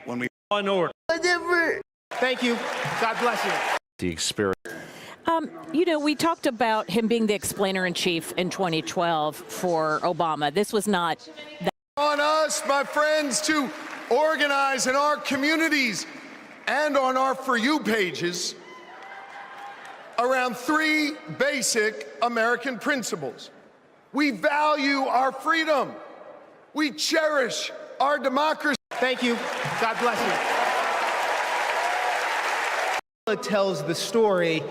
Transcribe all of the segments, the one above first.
when we in order. Thank you. God bless you. The experience. You know, we talked about him being the explainer-in-chief in 2012 for Obama. This was not that. On us, my friends, to organize in our communities and on our For You pages around three basic American principles. We value our freedom. We cherish our democracy. Thank you. God bless you. It tells the story.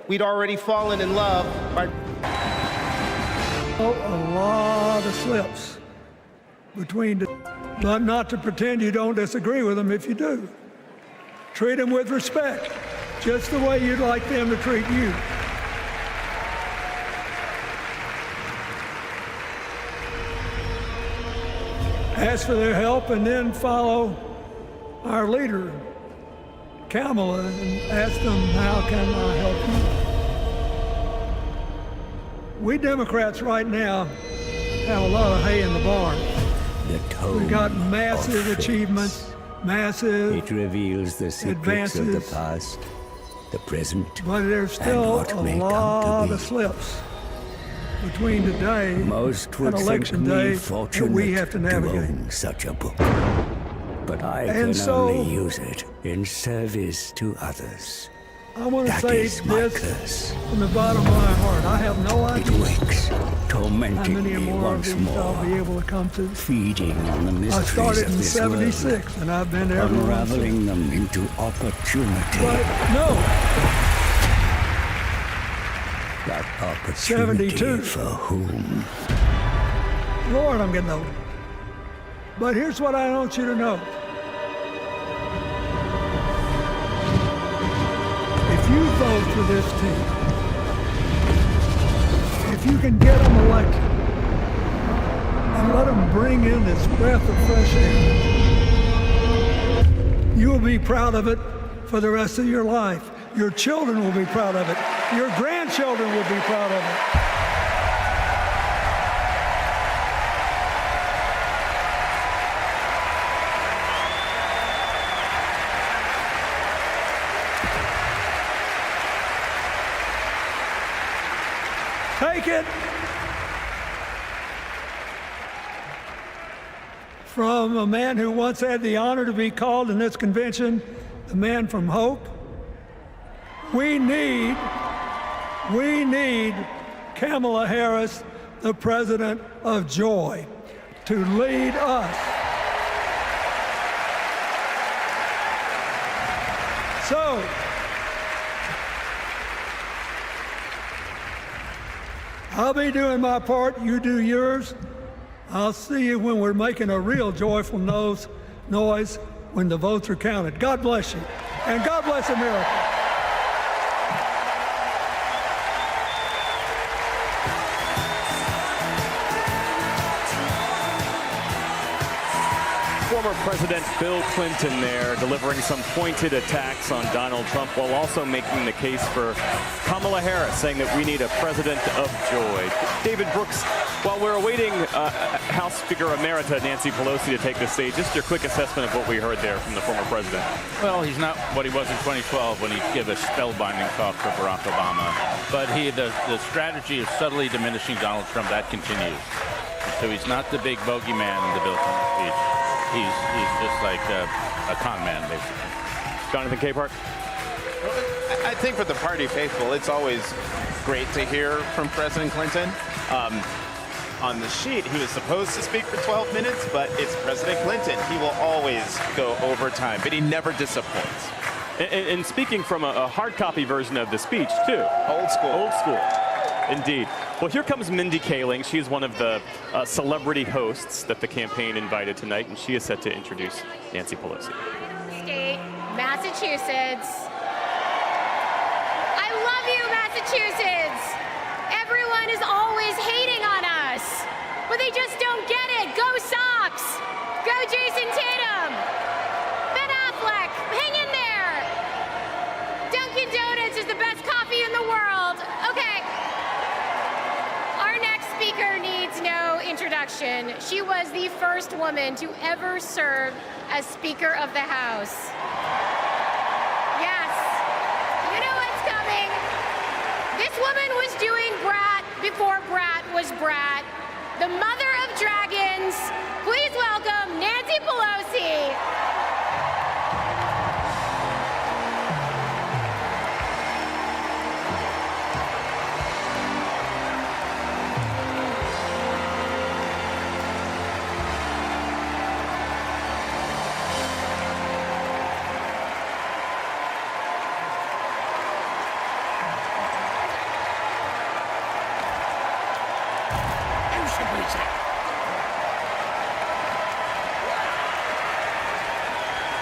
We'd already fallen in love. A lot of slips between, but not to pretend you don't disagree with them if you do. Treat them with respect, just the way you'd like them to treat you. Ask for their help and then follow our leader, Kamala, and ask them, how can I help you? We Democrats right now have a lot of hay in the barn. We've got massive achievements, massive It reveals the secrets of the past, the present, but there's still and what a may lot come to of be. slips between today Most and would election think me day that fortunate we have to navigate. own such a book. But I And can so- only use it in service to others. I want to That say is my this curse. from the bottom of my heart. I have no It idea wakes, how tormenting many me more of once these I'll be more, able to come to. feeding on the I mysteries started of in this '76, and I've been world, every one since. unraveling them into opportunity. But no, That opportunity 72. for whom? Lord, I'm getting old. But here's what I want you to know. If you vote for this team, if you can get them elected and let them bring in this breath of fresh air, you will be proud of it for the rest of your life. Your children will be proud of it. Your grandchildren will be proud of it. Take it from a man who once had the honor to be called in this convention the man from hope. We need Kamala Harris, the president of joy, to lead us. So, I'll be doing my part, you do yours. I'll see you when we're making a real joyful noise when the votes are counted. God bless you, and God bless America. Former President Bill Clinton there delivering some pointed attacks on Donald Trump while also making the case for Kamala Harris, saying that we need a president of joy. David Brooks, while we're awaiting House Speaker Emerita Nancy Pelosi to take the stage, just your quick assessment of what we heard there from the former president. Well, he's not what he was in 2012 when he gave a spellbinding talk for Barack Obama. But the strategy of subtly diminishing Donald Trump, that continues. So he's not the big bogeyman in the Bill Clinton speech. He's just like a con man, basically. Jonathan Capehart? I think for the party faithful, it's always great to hear from President Clinton. On the sheet, he was supposed to speak for 12 minutes, but it's President Clinton. He will always go over time, but he never disappoints. And speaking from a hard copy version of the speech, too. Old school. Old school. Indeed. Well, here comes Mindy Kaling. She's one of the celebrity hosts that the campaign invited tonight, and she is set to introduce Nancy Pelosi. State, Massachusetts. I love you, Massachusetts. Everyone is always hating on us, but they just don't get it. Go Sox. Go Jason Tatum. Ben Affleck, hang in there. Dunkin' Donuts is the best coffee in the world. Okay. Our next speaker needs no introduction. introduction, she was the first woman to ever serve as Speaker of the House. Yes, you know what's coming. This woman was doing Brat before Brat was Brat. The mother of dragons, please welcome Nancy Pelosi.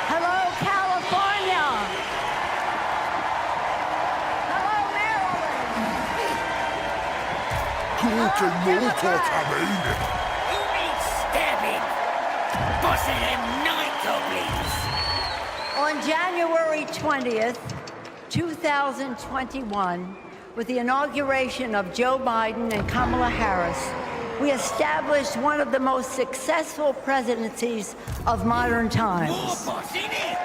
Hello, California. Hello, Maryland. Who needs stabbing? Bossing them night, please. On January 20th, 2021, with the inauguration of Joe Biden and Kamala Harris, we established one of the most successful presidencies of modern times. More boss, innit?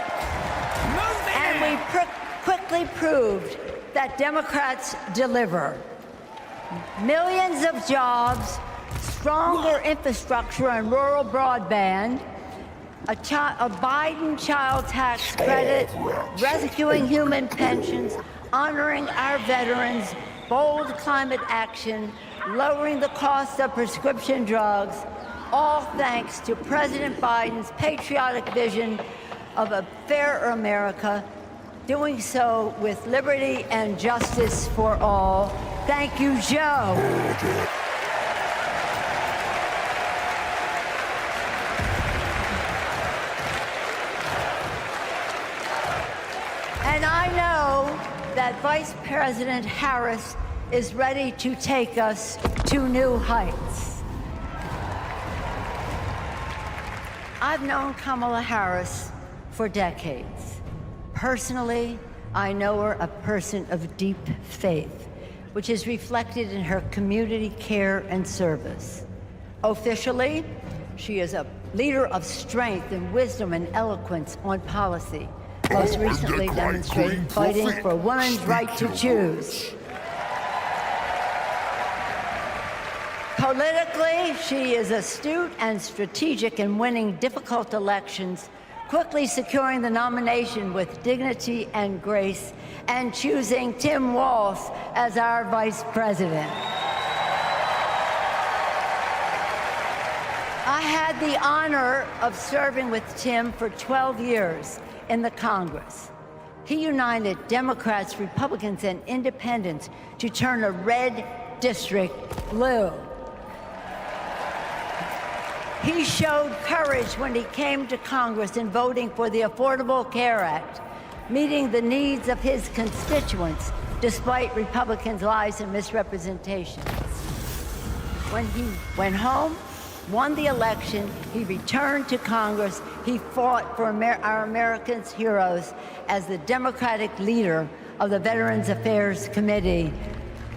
Move it! And we quickly proved that Democrats deliver. Millions of jobs, stronger infrastructure and rural broadband, a Biden child tax credit, rescuing human pensions, honoring our veterans, bold climate action, lowering the cost of prescription drugs, all thanks to President Biden's patriotic vision of a fairer America, doing so with liberty and justice for all. Thank you, Joe. And I know that Vice President Harris is ready to take us to new heights. I've known Kamala Harris for decades. Personally, I know her a person of deep faith, which is reflected in her community care and service. Officially, she is a leader of strength and wisdom and eloquence on policy, most recently demonstrated fighting for women's right to choose. Politically, she is astute and strategic in winning difficult elections, quickly securing the nomination with dignity and grace, and choosing Tim Walz as our vice president. I had the honor of serving with Tim for 12 years in the Congress. He united Democrats, Republicans, and independents to turn a red district blue. He showed courage when he came to Congress in voting for the Affordable Care Act, meeting the needs of his constituents despite Republicans' lies and misrepresentations. When he went home, won the election, he returned to Congress. He fought for our Americans' heroes as the Democratic leader of the Veterans Affairs Committee.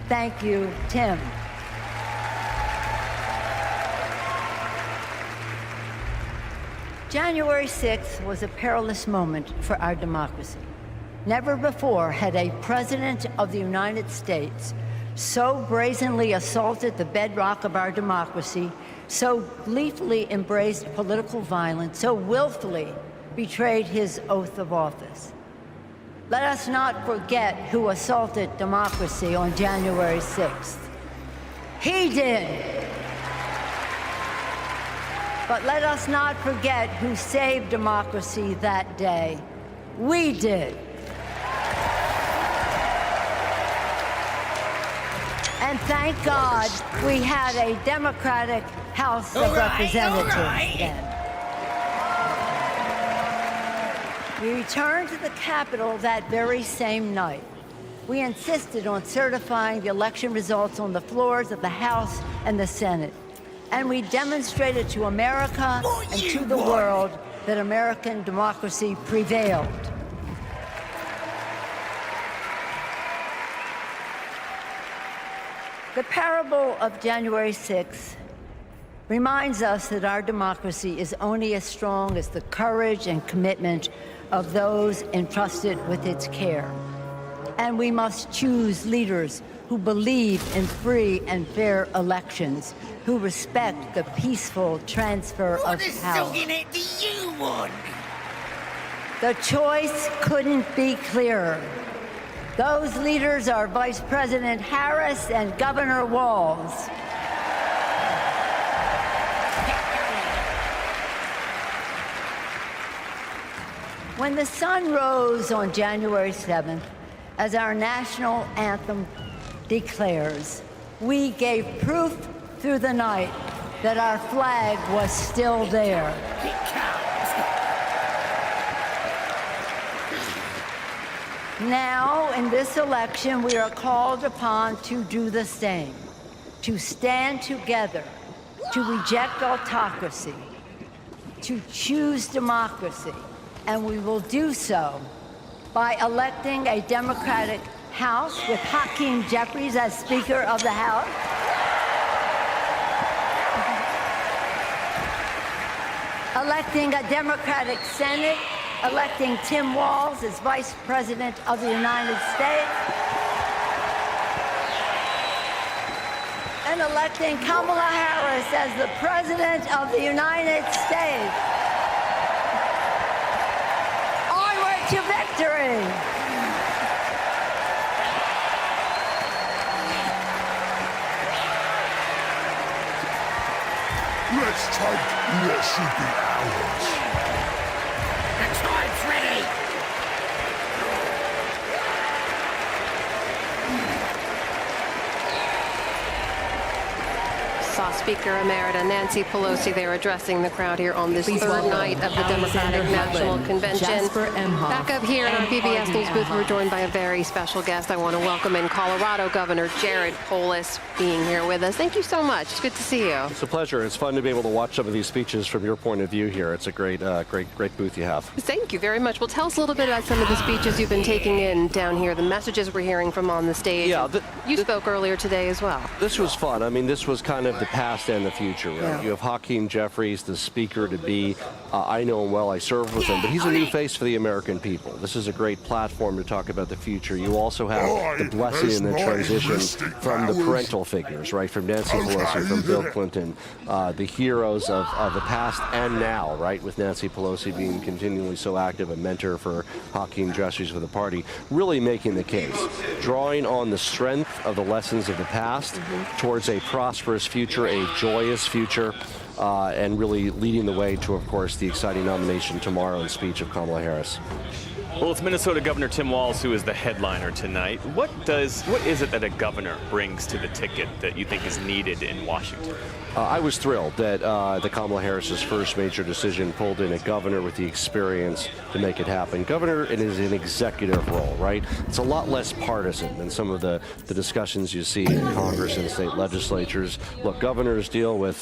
Thank you, Tim. January 6th was a perilous moment for our democracy. Never before had a president of the United States so brazenly assaulted the bedrock of our democracy, so gleefully embraced political violence, so willfully betrayed his oath of office. Let us not forget who assaulted democracy on January 6th. He did. But let us not forget who saved democracy that day. We did. And thank God we had a Democratic House of Representatives then. We returned to the Capitol that very same night. We insisted on certifying the election results on the floors of the House and the Senate. And we demonstrated to America and to the world that American democracy prevailed. The parable of January 6th reminds us that our democracy is only as strong as the courage and commitment of those entrusted with its care. And we must choose leaders who believe in free and fair elections, who respect the peaceful transfer of power. What a do you want? The choice couldn't be clearer. Those leaders are Vice President Harris and Governor Walz. When the sun rose on January 7th, as our national anthem declares, we gave proof through the night that our flag was still there. Now, in this election, we are called upon to do the same, to stand together, to reject autocracy, to choose democracy, and we will do so by electing a Democratic House with Hakeem Jeffries as Speaker of the House, electing a Democratic Senate, electing Tim Walz as Vice President of the United States, and electing Kamala Harris as the President of the United States. Onward to victory! Let's take what should be ours. The time's ready. Saw Speaker Emerita Nancy Pelosi there addressing the crowd here on this third night of the Democratic National Convention. Back up here in our PBS News booth, we're joined by a very special guest. I want to welcome in Colorado Governor Jared Polis being here with us. Thank you so much. It's good to see you. It's a pleasure. It's fun to be able to watch some of these speeches from your point of view here. It's a great booth you have. Thank you very much. Well, tell us a little bit about some of the speeches you've been taking in down here, the messages we're hearing from on the stage. Yeah, you spoke earlier today as well. This was fun. I mean, this was kind of the past and the future, right? Yeah. You have Hakeem Jeffries, the speaker to be. I know him well. I served with him, but he's a new face for the American people. This is a great platform to talk about the future. You also have the blessing and the transition from the parental figures, right? From Nancy Pelosi, from Bill Clinton, the heroes of the past and now, right? With Nancy Pelosi being continually so active, a mentor for Hakeem Jeffries for the party, really making the case, drawing on the strength of the lessons of the past towards a prosperous future, a joyous future, and really leading the way to, of course, the exciting nomination tomorrow and speech of Kamala Harris. Well, it's Minnesota Governor Tim Walz who is the headliner tonight. What is it that a governor brings to the ticket that you think is needed in Washington? I was thrilled that Kamala Harris's first major decision pulled in a governor with the experience to make it happen. Governor is an executive role, right? It's a lot less partisan than some of the discussions you see in Congress and state legislatures. Look, governors deal with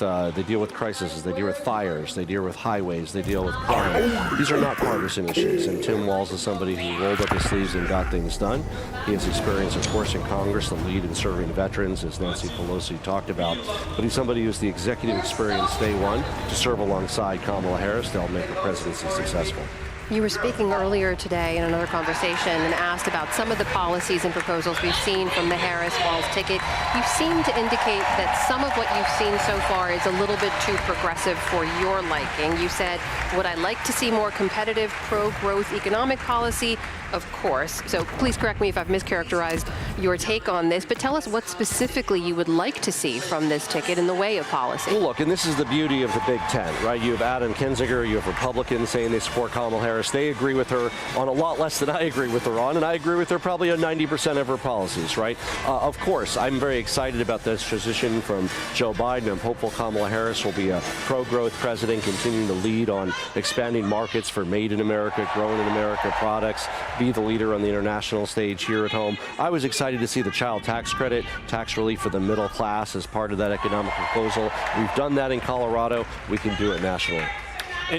crises, they deal with fires, they deal with highways, they deal with crime. These are not partisan issues, and Tim Walz is somebody who rolled up his sleeves and got things done. He has experience, of course, in Congress, the lead in serving veterans, as Nancy Pelosi talked about, but he's somebody who's the executive experience day one to serve alongside Kamala Harris to help make the presidency successful. You were speaking earlier today in another conversation and asked about some of the policies and proposals we've seen from the Harris-Walz ticket. You seem to indicate that some of what you've seen so far is a little bit too progressive for your liking. You said, would I like to see more competitive, pro-growth economic policy? Of course. So please correct me if I've mischaracterized your take on this, but tell us what specifically you would like to see from this ticket in the way of policy. Well, look, and this is the beauty of the Big Ten, right? You have Adam Kinzinger, you have Republicans saying they support Kamala Harris. They agree with her on a lot less than I agree with her on, and I agree with her probably on 90% of her policies, right? Of course, I'm very excited about this transition from Joe Biden. I'm hopeful Kamala Harris will be a pro-growth president, continuing to lead on expanding markets for made in America, grown in America products, be the leader on the international stage here at home. I was excited to see the child tax credit, tax relief for the middle class as part of that economic proposal. We've done that in Colorado. We can do it nationally.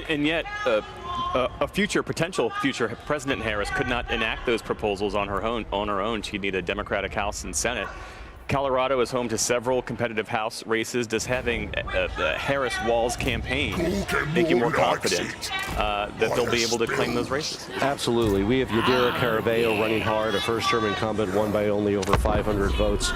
And yet, a potential future President Harris could not enact those proposals on her own. She'd need a Democratic House and Senate. Colorado is home to several competitive House races. Does having the Harris-Walz campaign make you more confident that they'll be able to claim those races? Absolutely. We have Yadira Caraballo running hard, a first-term incumbent, won by only over 500 votes.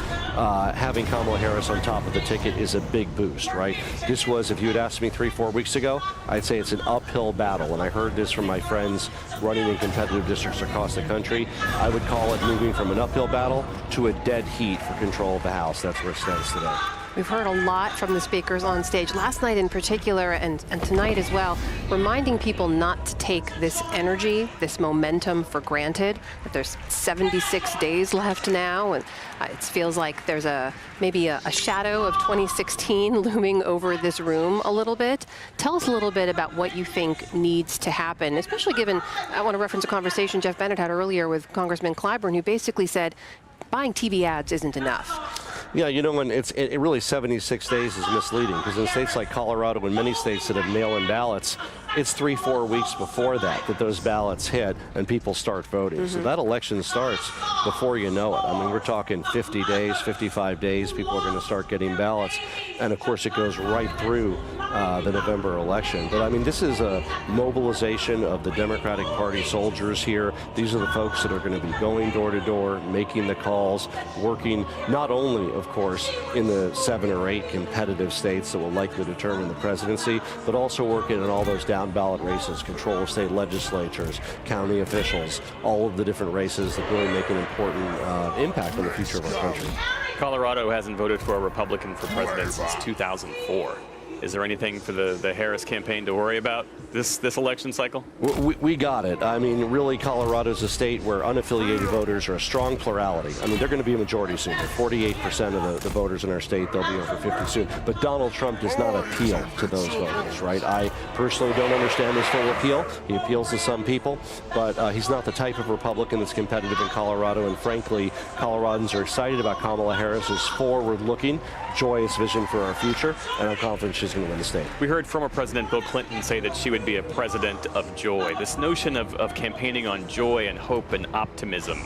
Having Kamala Harris on top of the ticket is a big boost, right? This was, if you had asked me 3-4 weeks ago, I'd say it's an uphill battle, and I heard this from my friends running in competitive districts across the country. I would call it moving from an uphill battle to a dead heat for control of the House. That's where it stands today. We've heard a lot from the speakers on stage, last night in particular and tonight as well, reminding people not to take this energy, this momentum for granted, that there's 76 days left now, and it feels like there's maybe a shadow of 2016 looming over this room a little bit. Tell us a little bit about what you think needs to happen, especially given, I want to reference a conversation Jeff Bennett had earlier with Congressman Clyburn, who basically said buying TV ads isn't enough. Yeah, you know, and it really 76 days is misleading, because in states like Colorado and many states that have mail-in ballots, it's 3-4 weeks before that those ballots hit and people start voting. So that election starts before you know it. I mean, we're talking 50 days, 55 days, people are going to start getting ballots. And of course, it goes right through the November election. But I mean, this is a mobilization of the Democratic Party soldiers here. These are the folks that are going to be going door to door, making the calls, working not only, of course, in the 7 or 8 competitive states that will likely determine the presidency, but also working in all those down ballot races, control of state legislatures, county officials, all of the different races that really make an important impact on the future of our country. Colorado hasn't voted for a Republican for president since 2004. Is there anything for the Harris campaign to worry about this election cycle? We got it. I mean, really, Colorado's a state where unaffiliated voters are a strong plurality. I mean, they're going to be a majority soon. They're 48% of the voters in our state. They'll be over 50 soon. But Donald Trump does not appeal to those voters, right? I personally don't understand his full appeal. He appeals to some people, but he's not the type of Republican that's competitive in Colorado. And frankly, Coloradans are excited about Kamala Harris's forward-looking, joyous vision for our future, and I'm confident she's going to win the state. We heard former President Bill Clinton say that she would be a president of joy. This notion of campaigning on joy and hope and optimism.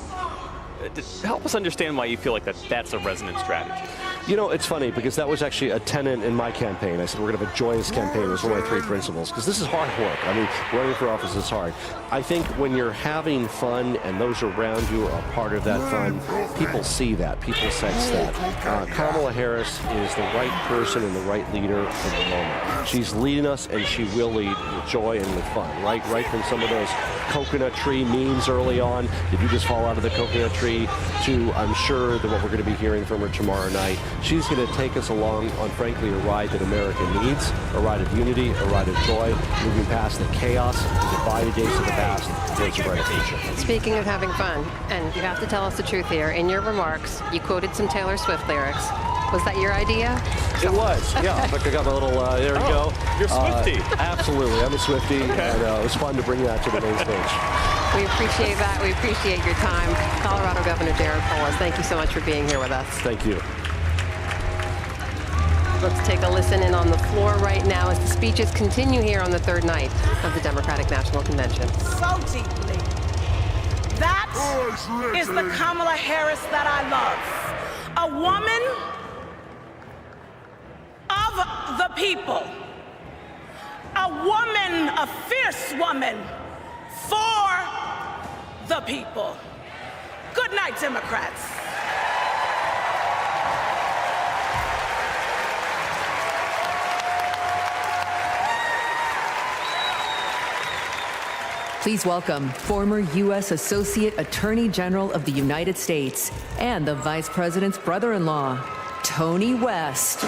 Help us understand why you feel like that's a resonant strategy. You know, it's funny because that was actually a tenet in my campaign. I said we're going to have a joyous campaign. It was one of my 3 principles, because this is hard work. I mean, running for office is hard. I think when you're having fun and those around you are part of that fun, people see that, people sense that. Kamala Harris is the right person and the right leader for the moment. She's leading us, and she will lead with joy and with fun, right from some of those coconut tree memes early on. Did you just fall out of the coconut tree? To, I'm sure, that what we're going to be hearing from her tomorrow night. She's going to take us along on, frankly, a ride that America needs, a ride of unity, a ride of joy, moving past the chaos, the divided days of the past, towards a brighter future. Speaking of having fun, and you have to tell us the truth here, in your remarks, you quoted some Taylor Swift lyrics. Was that your idea? It was, yeah. In fact, I got my little, there we go. You're Swiftie. Absolutely, I'm a Swiftie, and it was fun to bring that to the main stage. We appreciate that. We appreciate your time. Colorado Governor Jared Polis, thank you so much for being here with us. Thank you. Let's take a listen in on the floor right now as the speeches continue here on the 3rd night of the Democratic National Convention. So deeply. That is the Kamala Harris that I love. A woman of the people. A woman, a fierce woman for the people. Good night, Democrats. Please welcome former U.S. Associate Attorney General of the United States and the Vice President's brother-in-law, Tony West.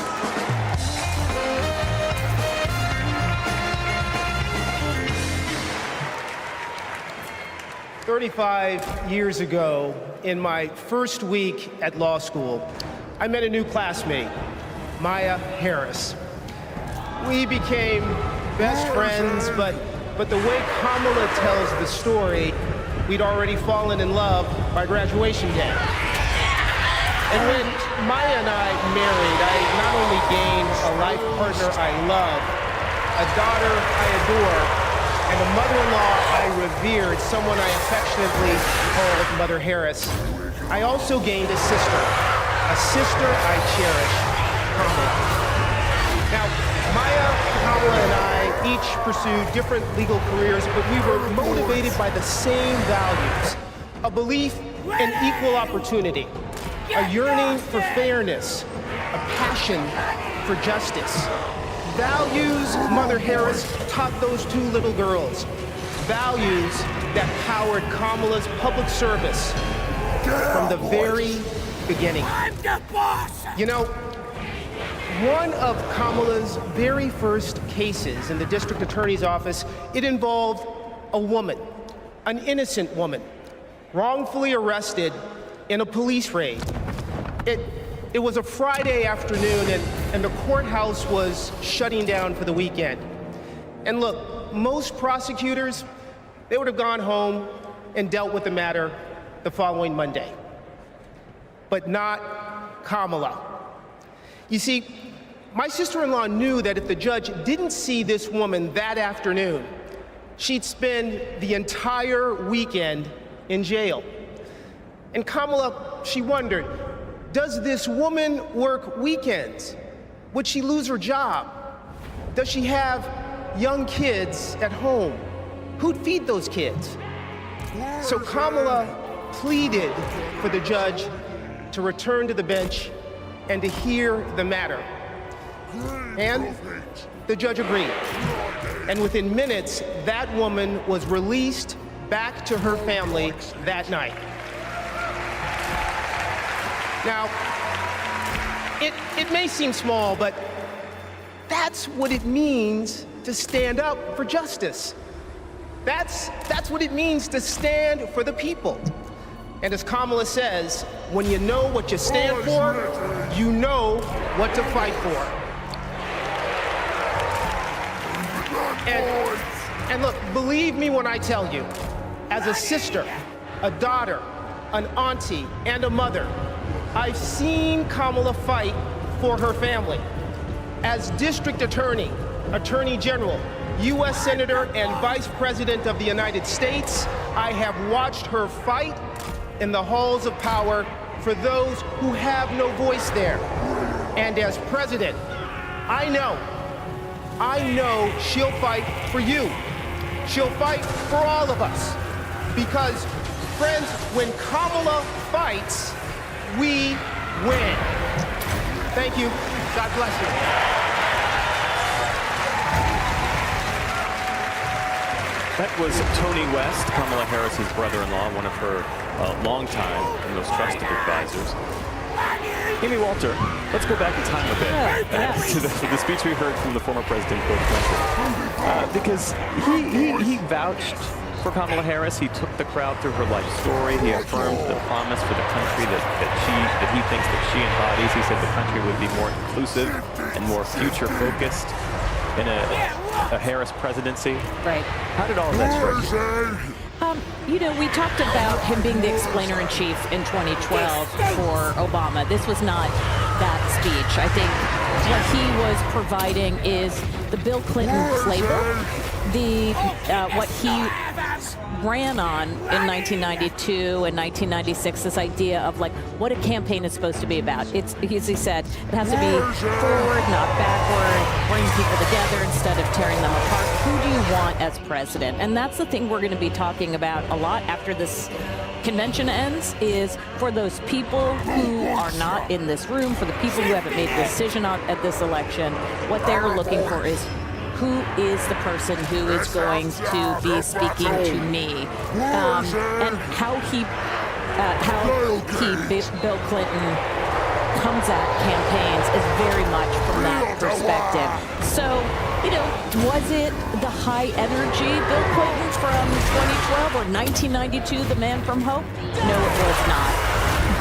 35 years ago, in my first week at law school, I met a new classmate, Maya Harris. We became best friends, but the way Kamala tells the story, we'd already fallen in love by graduation day. And when Maya and I married, I not only gained a life partner I love, a daughter I adore, and a mother-in-law I revered, someone I affectionately called Mother Harris. I also gained a sister, a sister I cherish, Kamala. Now, Maya, Kamala, and I each pursued different legal careers, but we were motivated by the same values: a belief in equal opportunity, a yearning for fairness, a passion for justice. Values Mother Harris taught those two little girls. Values that powered Kamala's public service from the very beginning. I'm the boss! You know, one of Kamala's very first cases in the district attorney's office, it involved a woman, an innocent woman, wrongfully arrested in a police raid. It was a Friday afternoon, and the courthouse was shutting down for the weekend. And look, most prosecutors, they would have gone home and dealt with the matter the following Monday. But not Kamala. You see, my sister-in-law knew that if the judge didn't see this woman that afternoon, she'd spend the entire weekend in jail. And Kamala, she wondered, does this woman work weekends? Would she lose her job? Does she have young kids at home? Who'd feed those kids? So Kamala pleaded for the judge to return to the bench and to hear the matter. And the judge agreed. And within minutes, that woman was released back to her family that night. Now, it may seem small, but that's what it means to stand up for justice. That's what it means to stand for the people. And as Kamala says, when you know what you stand for, you know what to fight for. And look, believe me when I tell you, as a sister, a daughter, an auntie, and a mother, I've seen Kamala fight for her family. As district attorney, attorney general, U.S. Senator, and Vice President of the United States, I have watched her fight in the halls of power for those who have no voice there. And as president, I know she'll fight for you. She'll fight for all of us. Because, friends, when Kamala fights, we win. Thank you. God bless you. That was Tony West, Kamala Harris's brother-in-law, one of her longtime and most trusted advisors. Amy Walter, let's go back in time a bit to the speech we heard from the former President Bill Clinton. Because he vouched for Kamala Harris. He took the crowd through her life story. He affirmed the promise for the country that he thinks that she embodies. He said the country would be more inclusive and more future-focused in a Harris presidency. Right. How did all of that strike you? You know, we talked about him being the explainer-in-chief in 2012 for Obama. This was not that speech. I think what he was providing is the Bill Clinton playbook, what he ran on in 1992 and 1996, this idea of like what a campaign is supposed to be about. It's, as he said, it has to be forward, not backward, bring people together instead of tearing them apart. Who do you want as president? And that's the thing we're going to be talking about a lot after this convention ends, is for those people who are not in this room, for the people who haven't made a decision at this election, what they're looking for is who is the person who is going to be speaking to me, and how Bill Clinton comes at campaigns is very much from that perspective. So, you know, was it the high energy Bill Clinton from 2012 or 1992, the man from Hope? No, it was not.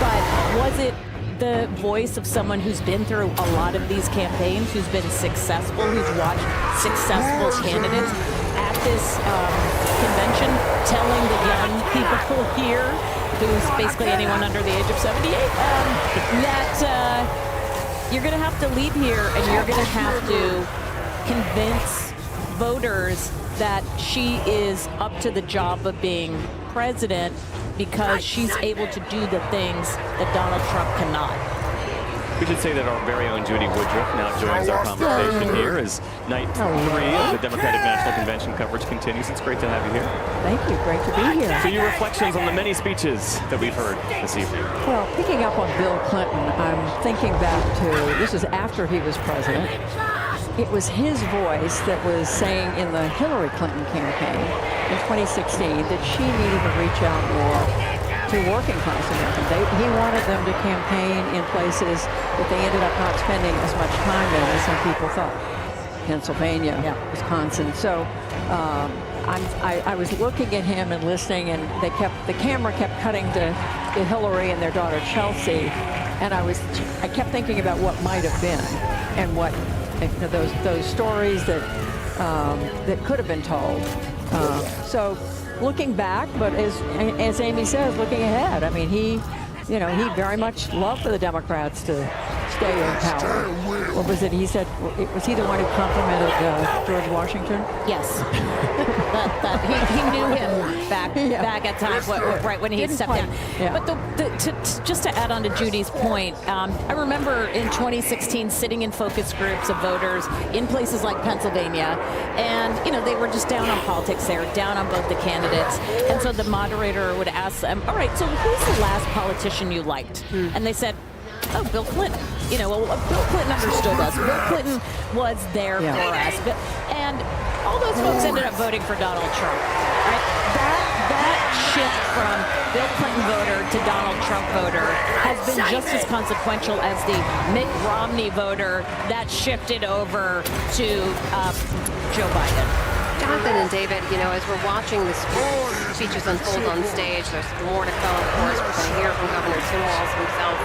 But was it the voice of someone who's been through a lot of these campaigns, who's been successful, who's watched successful candidates at this convention, telling the young people here, who's basically anyone under the age of 78, that you're going to have to lead here and you're going to have to convince voters that she is up to the job of being president because she's able to do the things that Donald Trump cannot. We should say that our very own Judy Woodruff now joins our conversation here as night 3 of the Democratic National Convention coverage continues. It's great to have you here. Thank you. Great to be here. So your reflections on the many speeches that we've heard this evening. Well, picking up on Bill Clinton, I'm thinking back to, this is after he was president. It was his voice that was saying in the Hillary Clinton campaign in 2016 that she needed to reach out more to working class Americans. He wanted them to campaign in places that they ended up not spending as much time in as some people thought. Pennsylvania, Wisconsin. So I was looking at him and listening, and the camera kept cutting to Hillary and their daughter Chelsea, and I kept thinking about what might have been and what those stories that could have been told. So looking back, but as Amy says, looking ahead. I mean, he very much loved for the Democrats to stay in power. What was it? He said, was he the one who complimented George Washington? Yes. He knew him back at times, right when he had stepped down. Yeah. But just to add on to Judy's point, I remember in 2016 sitting in focus groups of voters in places like Pennsylvania, and they were just down on politics. They were down on both the candidates, and so the moderator would ask them, "All right, so who's the last politician you liked?" And they said, "Oh, Bill Clinton." Bill Clinton understood us. Bill Clinton was there for us. And all those folks ended up voting for Donald Trump. Right? That shift from Bill Clinton voter to Donald Trump voter has been just as consequential as the Mitt Romney voter that shifted over to Joe Biden. Jonathan and David, as we're watching the speeches unfold on stage, there's more to come, of course. We're going to hear from Governor Tim Walz himself.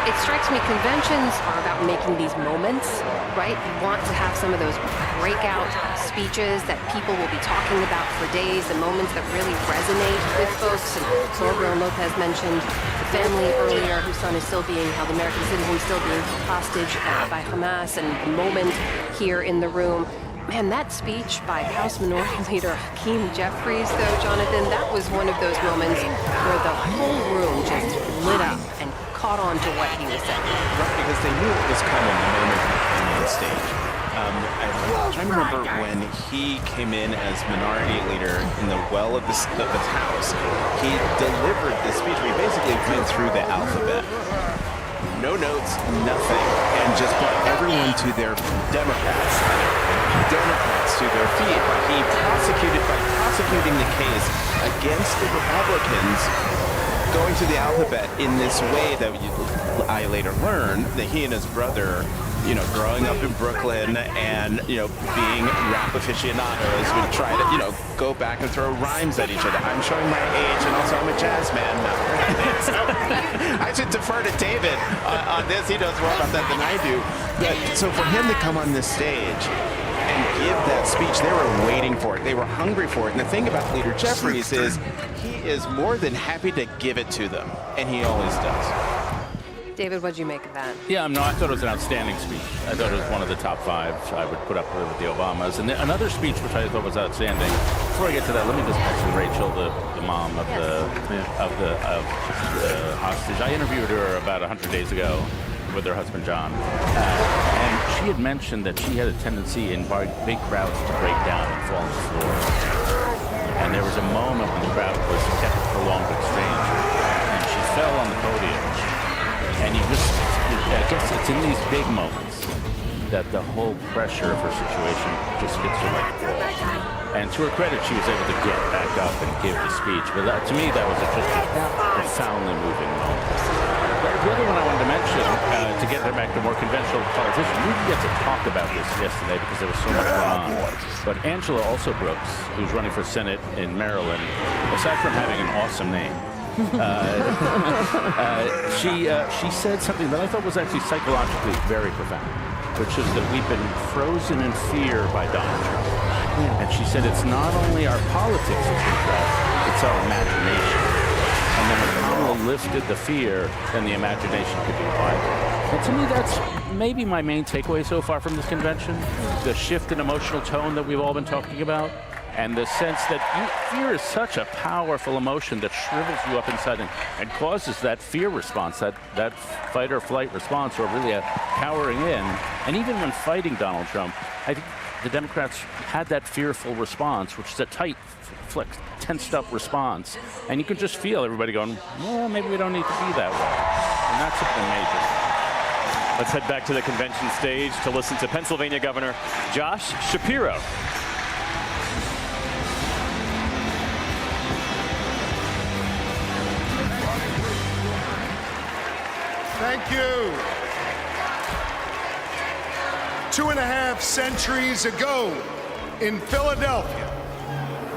It strikes me conventions are about making these moments, right? You want to have some of those breakout speeches that people will be talking about for days, the moments that really resonate with folks. And Gabriel Lopez mentioned the family earlier, whose son is still how the American citizen is still being hostage by Hamas, and the moment here in the room. Man, that speech by House Minority Leader Hakeem Jeffries, though, Jonathan, that was one of those moments where the whole room just lit up and caught on to what he was saying. Right, because they knew it was coming the moment he came on stage. I remember when he came in as minority leader in the well of the House, he delivered the speech. We basically went through the alphabet. No notes, nothing, and just brought everyone to their Democrats to their feet. He prosecuting the case against the Republicans, going to the alphabet in this way that I later learned that he and his brother, growing up in Brooklyn and, being rap aficionados, would try to, go back and throw rhymes at each other. I'm showing my age, and also I'm a jazz man. So I should defer to David on this. He knows more about that than I do. But, so for him to come on this stage and give that speech, they were waiting for it. They were hungry for it. And the thing about Leader Jeffries is he is more than happy to give it to them, and he always does. David, what did you make of that? Yeah, no, I thought it was an outstanding speech. I thought it was one of the top 5 I would put up with the Obamas. And another speech which I thought was outstanding. Before I get to that, let me just mention Rachel, the mom of the hostage. I interviewed her about 100 days ago with her husband John, and she had mentioned that she had a tendency in big crowds to break down and fall on the floor. And there was a moment when the crowd was kept a prolonged exchange, and she fell on the podium. And I guess it's in these big moments that the whole pressure of her situation just hits her like a wall. And to her credit, she was able to get back up and give the speech. But to me, that was just a profoundly moving moment. The other one I wanted to mention, to get back to more conventional politicians, we didn't get to talk about this yesterday because there was so much going on. But Angela also Brooks, who's running for Senate in Maryland, aside from having an awesome name, she said something that I thought was actually psychologically very profound, which is that we've been frozen in fear by Donald Trump. And she said it's not only our politics that's been frozen, it's our imagination. And then when Kamala lifted the fear, then the imagination could be quiet. And to me, that's maybe my main takeaway so far from this convention, the shift in emotional tone that we've all been talking about. And the sense that fear is such a powerful emotion that shrivels you up inside and causes that fear response, that fight or flight response, or really a cowering in. And even when fighting Donald Trump, I think the Democrats had that fearful response, which is a tight, tensed up response. And you can just feel everybody going, well, maybe we don't need to be that way. And that's been major. Let's head back to the convention stage to listen to Pennsylvania Governor Josh Shapiro. Thank you. 2.5 centuries ago in Philadelphia,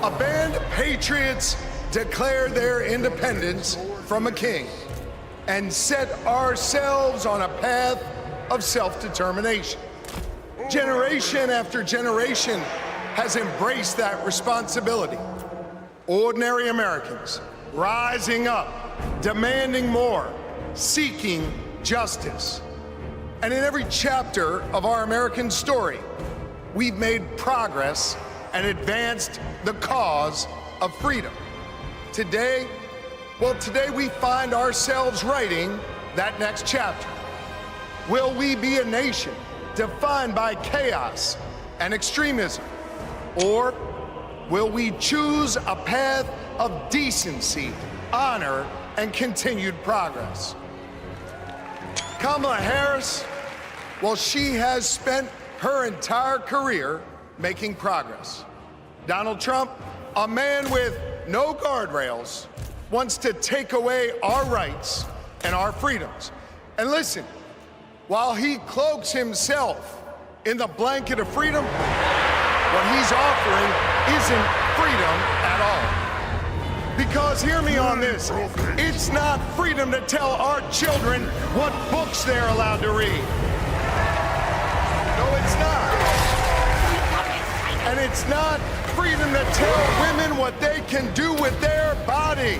a band of patriots declared their independence from a king and set ourselves on a path of self-determination. Generation after generation has embraced that responsibility. Ordinary Americans rising up, demanding more, seeking justice. And in every chapter of our American story, we've made progress and advanced the cause of freedom. Today we find ourselves writing that next chapter. Will we be a nation defined by chaos and extremism? Or will we choose a path of decency, honor, and continued progress? Kamala Harris, well, she has spent her entire career making progress. Donald Trump, a man with no guardrails, wants to take away our rights and our freedoms. And listen, while he cloaks himself in the blanket of freedom, what he's offering isn't freedom at all. Because hear me on this, it's not freedom to tell our children what books they're allowed to read. No, it's not. And it's not freedom to tell women what they can do with their bodies.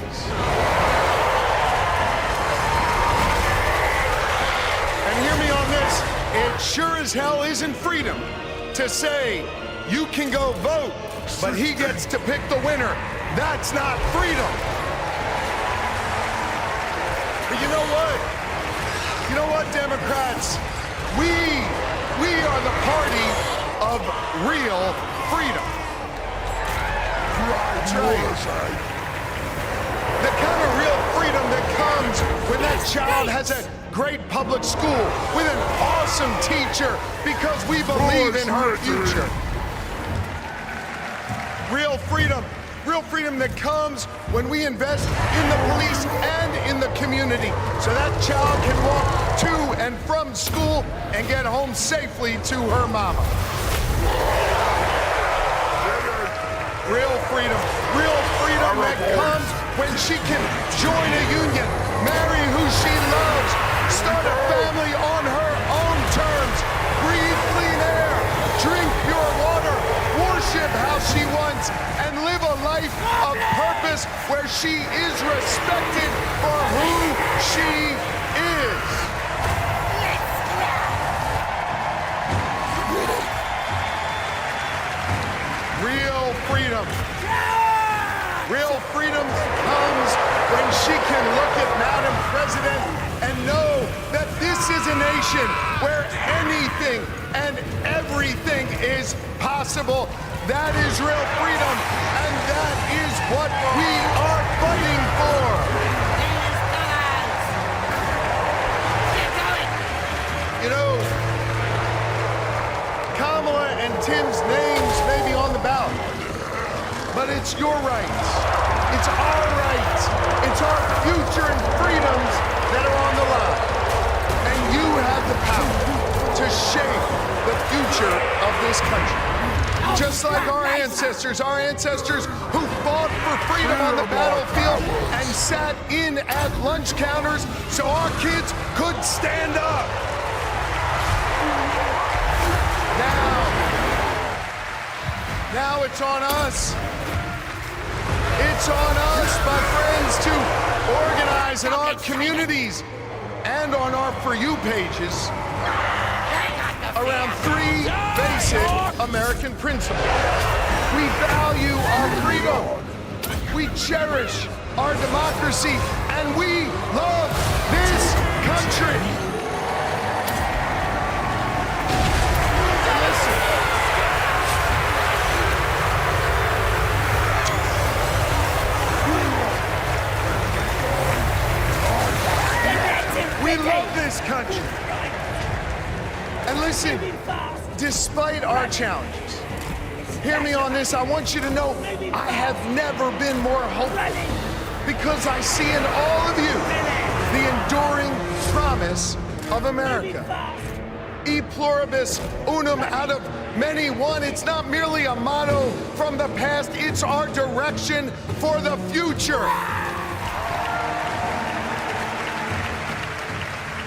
And hear me on this, it sure as hell isn't freedom to say you can go vote, but he gets to pick the winner. That's not freedom. But you know what? You know what, Democrats? We are the party of real freedom. That's right. The kind of real freedom that comes when that child has a great public school with an awesome teacher because we believe in her future. Real freedom that comes when we invest in the police and in the community so that child can walk to and from school and get home safely to her mama. Real freedom that comes when she can join a union, marry who she loves, start a family on her own terms, breathe clean air, drink pure water, worship how she wants, and live a life of purpose where she is respected for who she is. Real freedom comes when she can look at Madam President and know that this is a nation where anything and everything is possible. That is real freedom, and that is what we are fighting for. You know, Kamala and Tim's names may be on the ballot, but it's your rights. It's our rights. It's our future and freedoms that are on the line. And you have the power to shape the future of this country. Just like our ancestors who fought for freedom on the battlefield and sat in at lunch counters so our kids could stand up. Now it's on us. It's on us, my friends, to organize in our communities and on our For You pages around 3 basic American principles. We We value our freedom. We cherish our democracy, and we love this country. And listen, we love this country. And listen, despite our challenges, hear me on this, I want you to know I have never been more hopeful because I see in all of you the enduring promise of America. E pluribus unum, out of many one. It's not merely a motto from the past, it's our direction for the future.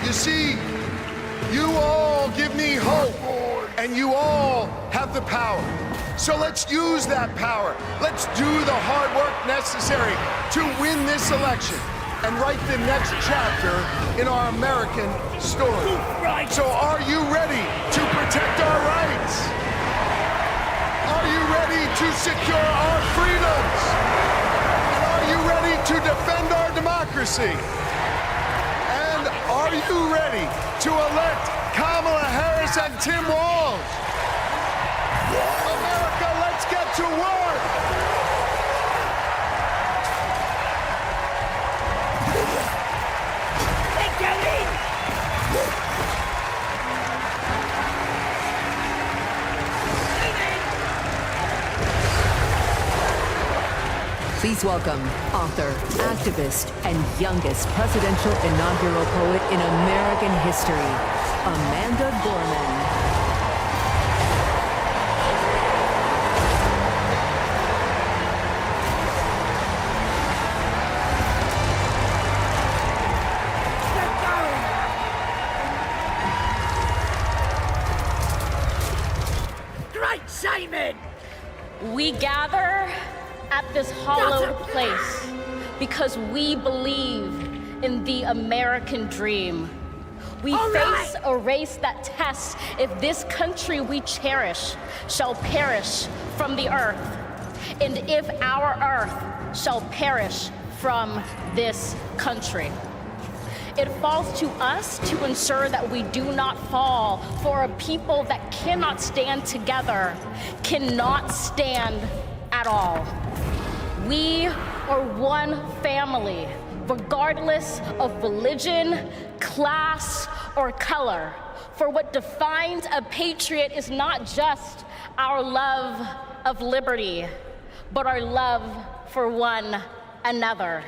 You see, you all give me hope, and you all have the power. So let's use that power. Let's do the hard work necessary to win this election and write the next chapter in our American story. So are you ready to protect our rights? Are you ready to secure our freedoms? And are you ready to defend our democracy? And are you ready to elect Kamala Harris and Tim Walz? America, let's get to work! Please welcome author, activist, and youngest presidential inaugural poet in American history, Amanda Gorman. Great Simon! We gather at this hallowed place because we believe in the American dream. We face a race that tests if this country we cherish shall perish from the earth, and if our earth shall perish from this country. It falls to us to ensure that we do not fall, for a people that cannot stand together cannot stand at all. We are one family, regardless of religion, class, or color. For what defines a patriot is not just our love of liberty, but our love for one another.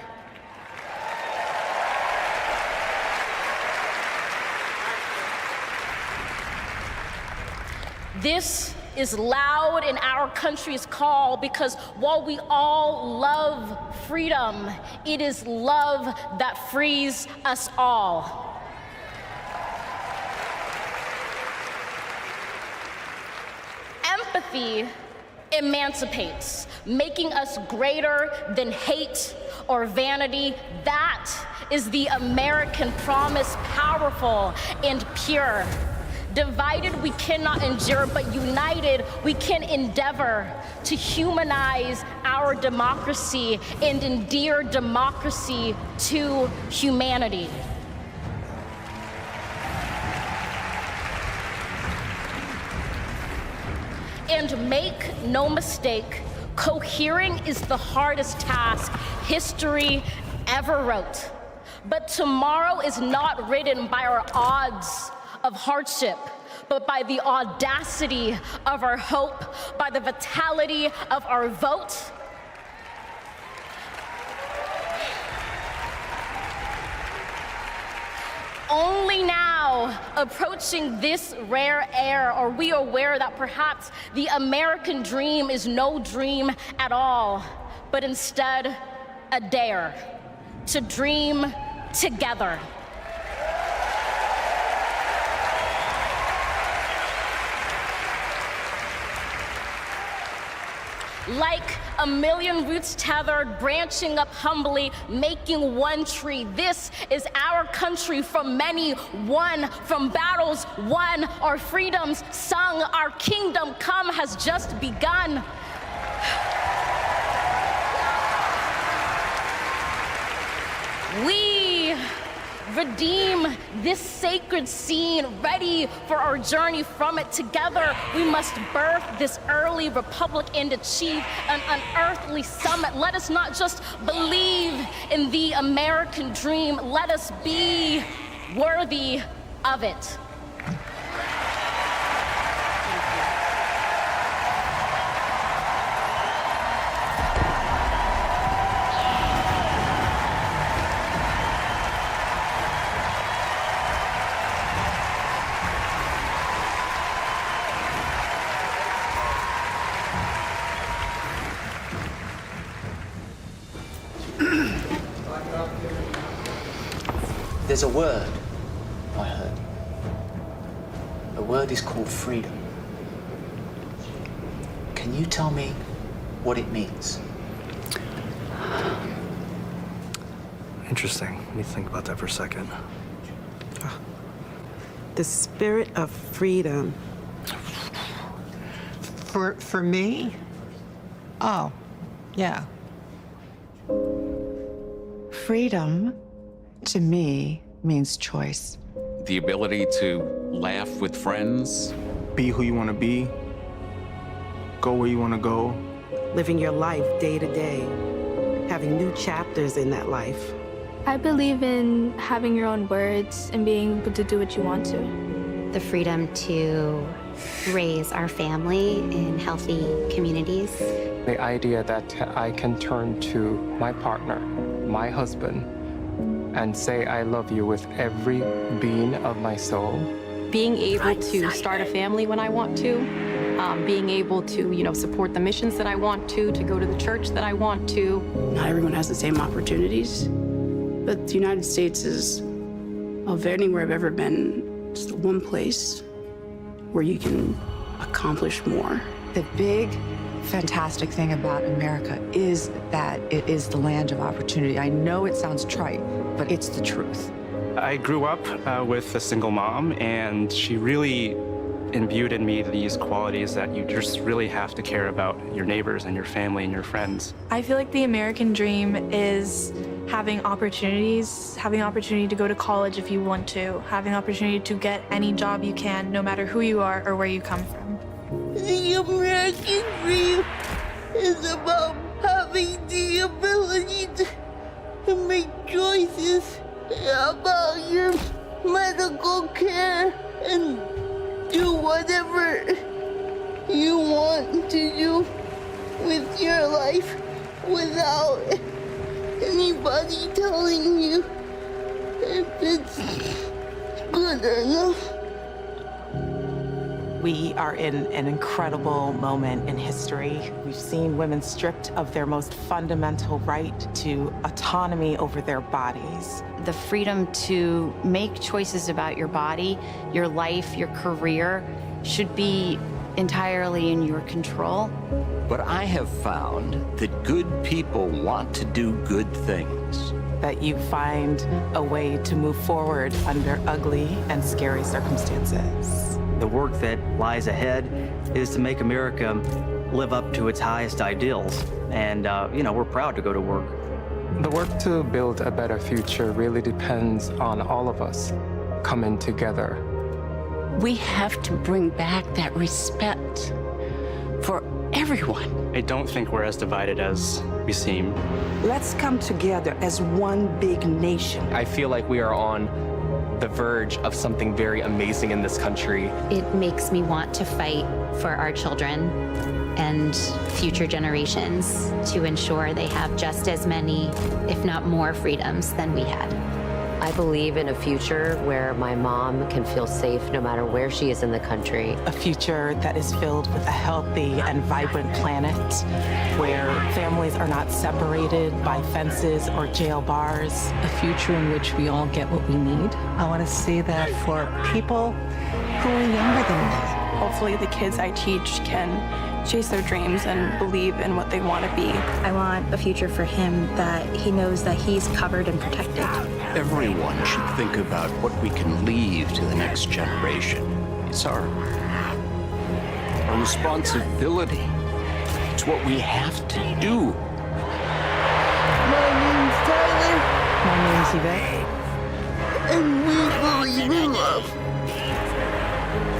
This is loud in our country's call because while we all love freedom, it is love that frees us all. Empathy emancipates, making us greater than hate or vanity. That is the American promise, powerful and pure. Divided, we cannot endure, but united, we can endeavor to humanize our democracy and endear democracy to humanity. And make no mistake, cohering is the hardest task history ever wrote. But tomorrow is not written by our odds of hardship, but by the audacity of our hope, by the vitality of our vote. Only now, approaching this rare air, are we aware that perhaps the American dream is no dream at all, but instead a dare to dream together. Like a million roots tethered, branching up humbly, making one tree. This is our country from many, won from battles won, our freedoms sung, our kingdom come has just begun. we redeem this sacred scene, ready for our journey from it. Together, we must birth this early republic and achieve an unearthly summit. Let us not just believe in the American dream, let us be worthy of it. There's a word I heard. The word is called freedom. Can you tell me what it means? Interesting. Let me think about that for a second. The spirit of freedom. For me? Oh, yeah. Freedom, to me, means choice. The ability to laugh with friends. Be who you want to be. Go where you want to go. Living your life day to day. Having new chapters in that life. I believe in having your own words and being able to do what you want to. The freedom to raise our family in healthy communities. The idea that I can turn to my partner, my husband, and say I love you with every being of my soul. Being able to start a family when I want to, being able to, support the missions that I want to go to the church that I want to. Not everyone has the same opportunities, but the United States is, of anywhere I've ever been, just one place where you can accomplish more. The big, fantastic thing about America is that it is the land of opportunity. I know it sounds trite, but it's the truth. I grew up with a single mom, and she really imbued in me these qualities that you just really have to care about your neighbors and your family and your friends. I feel like the American dream is having opportunities, having opportunity to go to college if you want to, having opportunity to get any job you can, no matter who you are or where you come from. The American dream is about having the ability to make choices about your medical care and do whatever you want to do with your life without anybody telling you if it's good enough. We are in an incredible moment in history. We've seen women stripped of their most fundamental right to autonomy over their bodies. The freedom to make choices about your body, your life, your career should be entirely in your control. But I have found that good people want to do good things. That you find a way to move forward under ugly and scary circumstances. The work that lies ahead is to make America live up to its highest ideals. And, we're proud to go to work. The work to build a better future really depends on all of us coming together. We have to bring back that respect for everyone. I don't think we're as divided as we seem. Let's come together as one big nation. I feel like we are on the verge of something very amazing in this country. It makes me want to fight for our children and future generations to ensure they have just as many, if not more, freedoms than we had. I believe in a future where my mom can feel safe no matter where she is in the country. A future that is filled with a healthy and vibrant planet where families are not separated by fences or jail bars. A future in which we all get what we need. I want to see that for people who are younger than me. Hopefully the kids I teach can chase their dreams and believe in what they want to be. I want a future for him that he knows that he's covered and protected. Everyone should think about what we can leave to the next generation. It's our responsibility. It's what we have to do. My name's Tyler. My name's Nancy Vick. And we believe in love.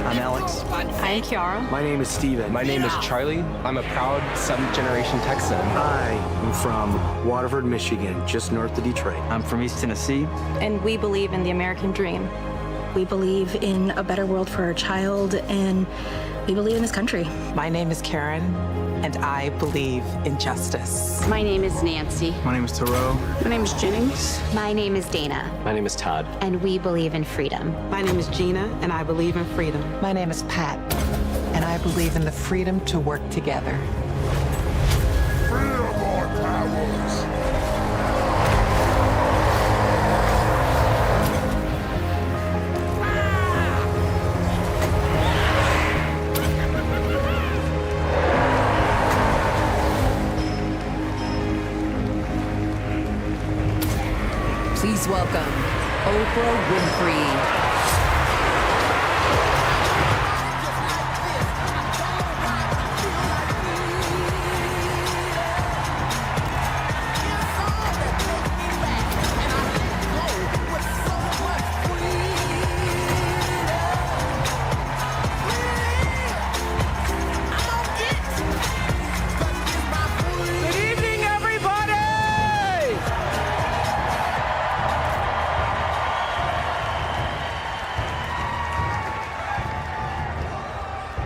I'm Alex. I'm Kiara. My name is Steven. My name is Charlie. I'm a proud 7th generation Texan. I am from Waterford, Michigan, just north of Detroit. I'm from East Tennessee. And we believe in the American dream. We believe in a better world for our child, and we believe in this country. My name is Karen, and I believe in justice. My name is Nancy. My name is Thoreau. My name is Jennings. My name is Dana, My name is Todd. and we believe in freedom. My name is Gina, and I believe in freedom. My name is Pat, and I believe in the freedom to work together. Freedom or powers. Please welcome Oprah Winfrey.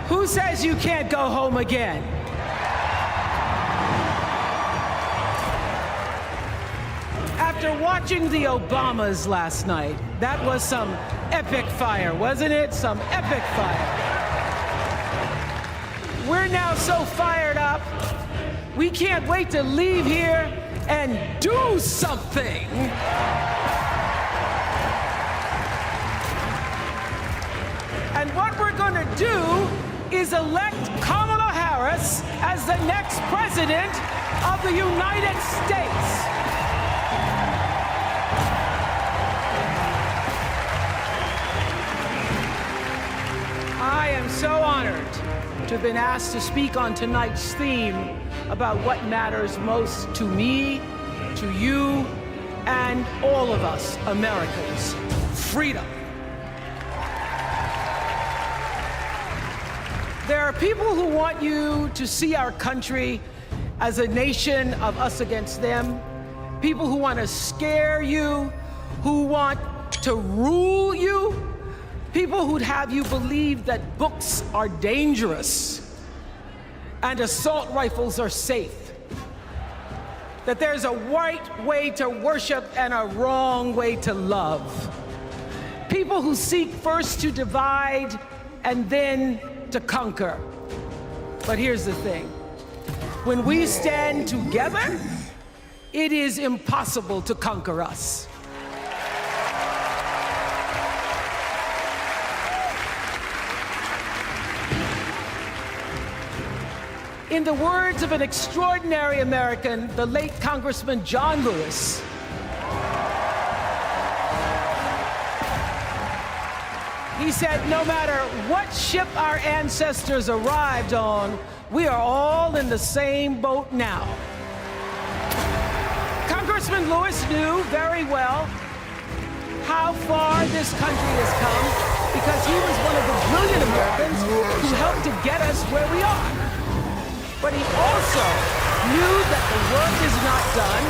Who says you can't go home again? After watching the Obamas last night, that was some epic fire, wasn't it? Some epic fire. We're now so fired up, we can't wait to leave here and do something. And what we're gonna do is elect Kamala Harris as the next president of the United States. I am so honored to have been asked to speak on tonight's theme about what matters most to me, to you, and all of us Americans: freedom. There are people who want you to see our country as a nation of us against them, people who want to scare you, who want to rule you, people who'd have you believe that books are dangerous and assault rifles are safe, that there's a right way to worship and a wrong way to love, people who seek first to divide and then to conquer. But here's the thing. When we stand together, it is impossible to conquer us. In the words of an extraordinary American, the late Congressman John Lewis, he said, no matter what ship our ancestors arrived on, we are all in the same boat now. Congressman Lewis knew very well how far this country has come because he was one of the brilliant Americans who helped to get us where we are. But he also knew that the work is not done.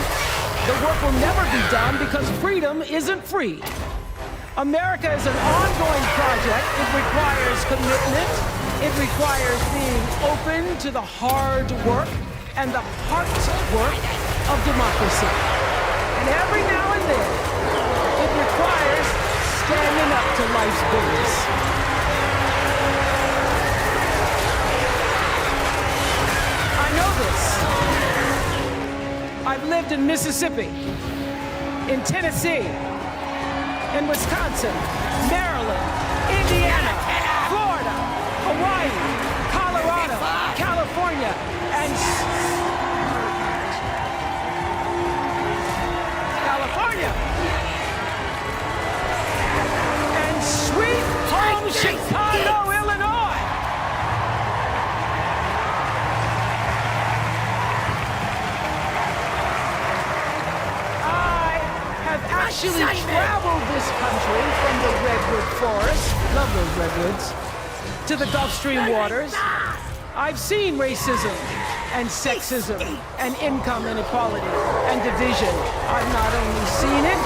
The work will never be done because freedom isn't free. America is an ongoing project. It requires commitment. It requires being open to the hard work and the heart work of democracy. And every now and then, it requires standing up to life's bullies. I know this. I've lived in Mississippi, in Tennessee, in Wisconsin, Maryland, Indiana, Florida, Hawaii, Colorado, California, and sweet home Chicago, Illinois. I have actually traveled this country from the redwood forest, love those redwoods, to the Gulf Stream waters. I've seen racism and sexism and income inequality and division. I've not only seen it,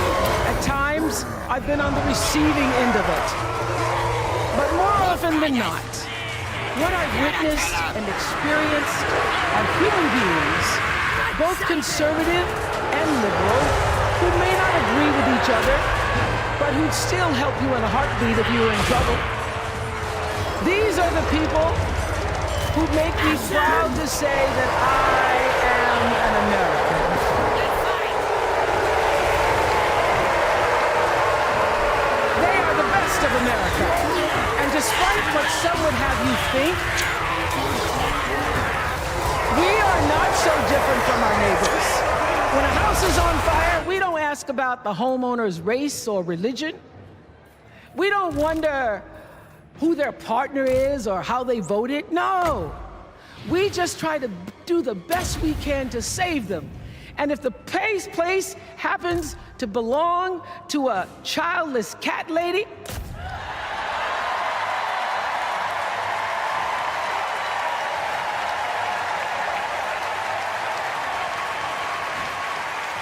at times I've been on the receiving end of it. But more often than not, what I've witnessed and experienced are human beings, both conservative and liberal, who may not agree with each other, but who'd still help you in a heartbeat if you were in trouble. These are the people who make me proud to say that I am an American. They are the best of America. And despite what some would have you think, we are not so different from our neighbors. When a house is on fire, we don't ask about the homeowner's race or religion. We don't wonder who their partner is or how they voted. No. We just try to do the best we can to save them. And if the place happens to belong to a childless cat lady,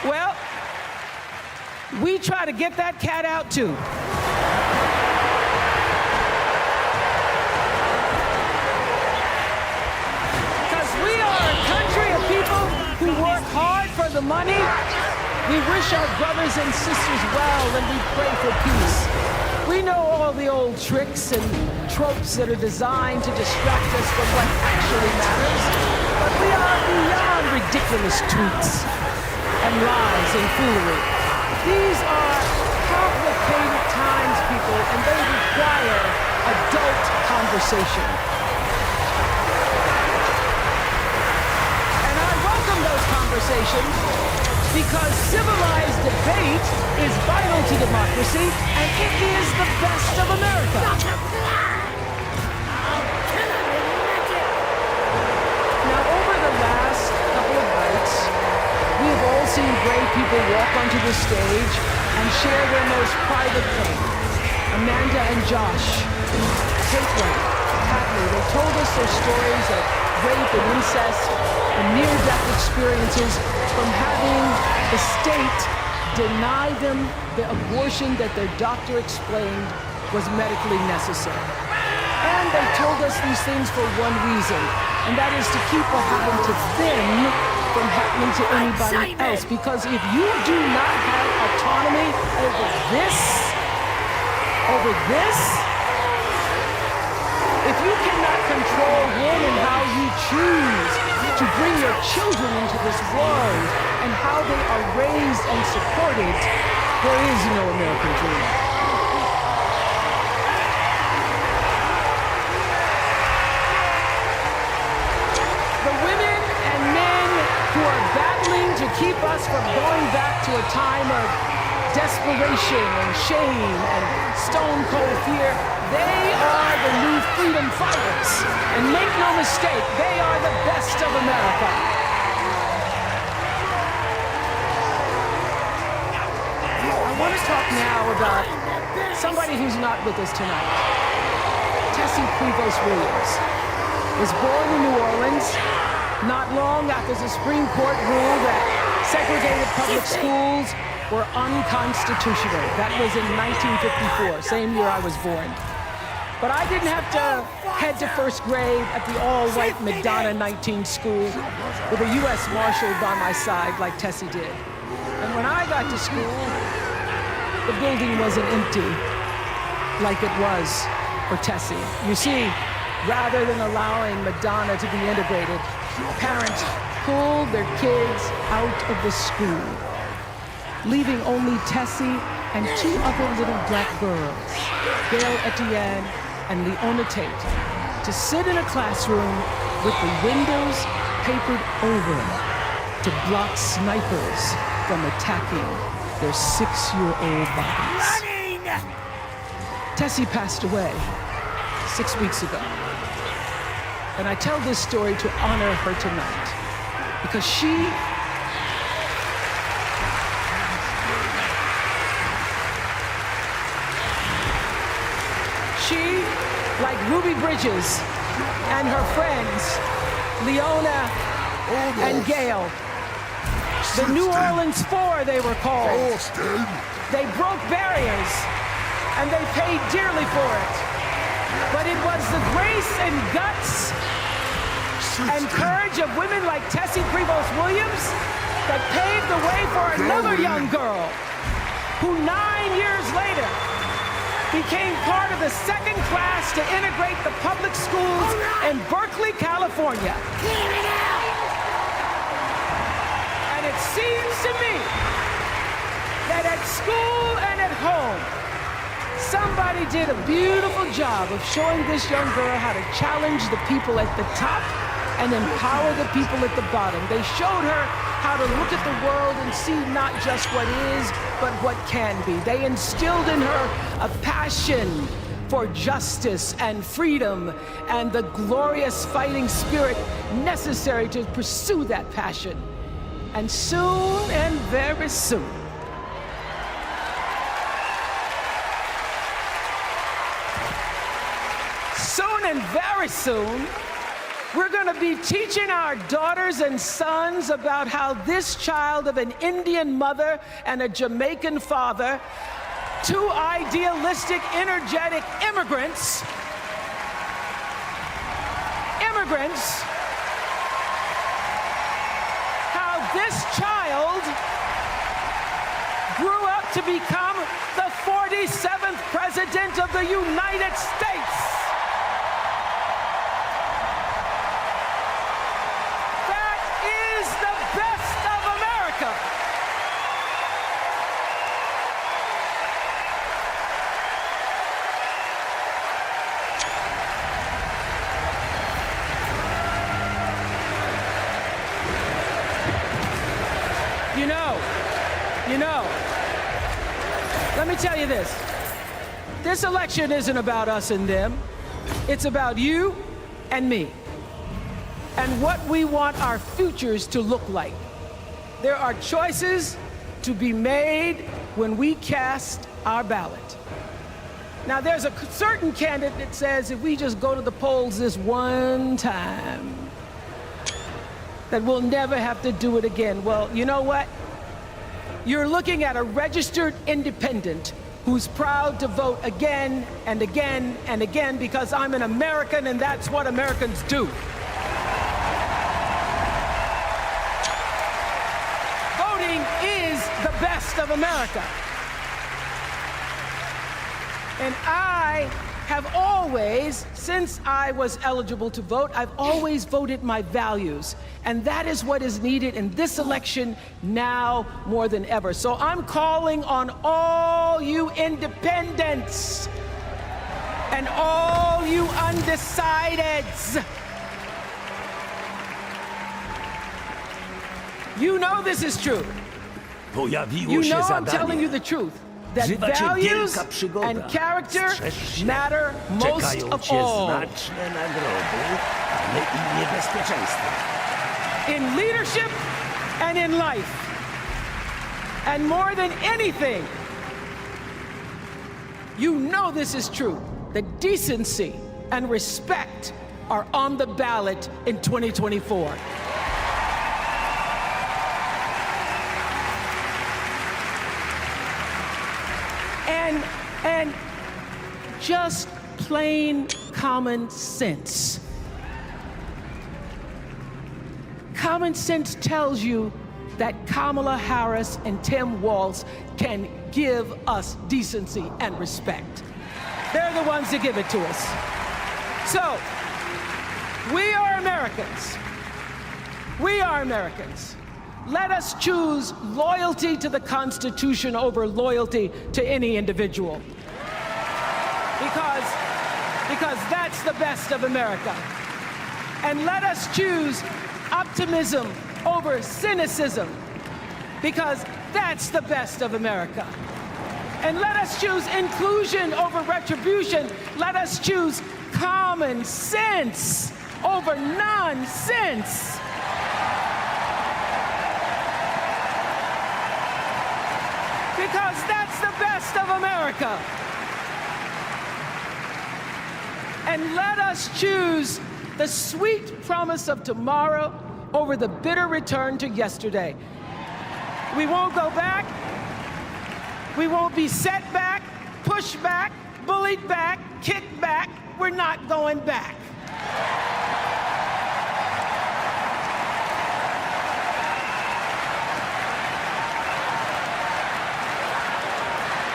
well, we try to get that cat out too. Because we are a country of people who work hard for the money. We wish our brothers and sisters well and we pray for peace. We know all the old tricks and tropes that are designed to distract us from what actually matters. But we are beyond ridiculous tweets and lies and foolery. These are complicated times, people, and they require adult conversation. And I welcome those conversations because civilized debate is vital to democracy, and it is the best of America. Now, over the last couple of nights, we have all seen brave people walk onto the stage and share their most private pain. Amanda and Josh, Caitlin, Kathleen, they told us their stories of rape and incest and near-death experiences from having the state deny them the abortion that their doctor explained was medically necessary. And they told us these things for one reason, and that is to keep what happened to them from happening to anybody else. Because if you do not have autonomy over this, if you cannot control when and how you choose to bring your children into this world and how they are raised and supported, there is no American dream. The women and men who are battling to keep us from going back to a time of desperation and shame and stone-cold fear, they are the new freedom fighters. And make no mistake, they are the best of America. I want to talk now about somebody who's not with us tonight. Tessie Prevost Williams was born in New Orleans not long after the Supreme Court ruled that segregated public schools were unconstitutional. That was in 1954, same year I was born. But I didn't have to head to first grade at the all-white Madonna 19 school with a U.S. Marshal by my side like Tessie did. And when I got to school, the building wasn't empty like it was for Tessie. You see, rather than allowing Madonna to be integrated, parents pulled their kids out of the school, leaving only Tessie and two other little black girls, Gail Etienne and Leona Tate, to sit in a classroom with the windows papered over to block snipers from attacking their 6-year-old bodies. Tessie passed away 6 weeks ago. And I tell this story to honor her tonight because she she, like Ruby Bridges and her friends, Leona and Gail, the New Orleans Four, they were called. They broke barriers, and they paid dearly for it. But it was the grace and guts and courage of women like Tessie Prevost Williams that paved the way for another young girl who 9 years later became part of the second class to integrate the public schools in Berkeley, California. And it seems to me that at school and at home, somebody did a beautiful job of showing this young girl how to challenge the people at the top and empower the people at the bottom. They showed her how to look at the world and see not just what is, but what can be. They instilled in her a passion for justice and freedom and the glorious fighting spirit necessary to pursue that passion. And soon, and very soon, and very soon, we're going to be teaching our daughters and sons about how this child of an Indian mother and a Jamaican father, two idealistic, energetic immigrants, how this child grew up to become the 47th president of the United States. Let me tell you this. This election isn't about us and them. It's about you and me and what we want our futures to look like. There are choices to be made when we cast our ballot. Now, there's a certain candidate that says if we just go to the polls this one time, that we'll never have to do it again. Well, you know what? You're looking at a registered independent who's proud to vote again and again and again because I'm an American and that's what Americans do. Voting is the best of America. And I have always, since I was eligible to vote, I've always voted my values. And that is what is needed in this election now more than ever. So I'm calling on all you independents and all you undecideds. You know this is true. You know I'm telling you the truth. That values and character matter most of all. In leadership and in life. And more than anything, you know this is true. That decency and respect are on the ballot in 2024. And just plain common sense. Common sense tells you that Kamala Harris and Tim Walz can give us decency and respect. They're the ones that give it to us. So, we are Americans. We are Americans. Let us choose loyalty to the Constitution over loyalty to any individual. Because that's the best of America. And let us choose optimism over cynicism, because that's the best of America. And let us choose inclusion over retribution. Let us choose common sense over nonsense. Because that's the best of America. And let us choose the sweet promise of tomorrow over the bitter return to yesterday. We won't go back. We won't be set back, pushed back, bullied back, kicked back. We're not going back.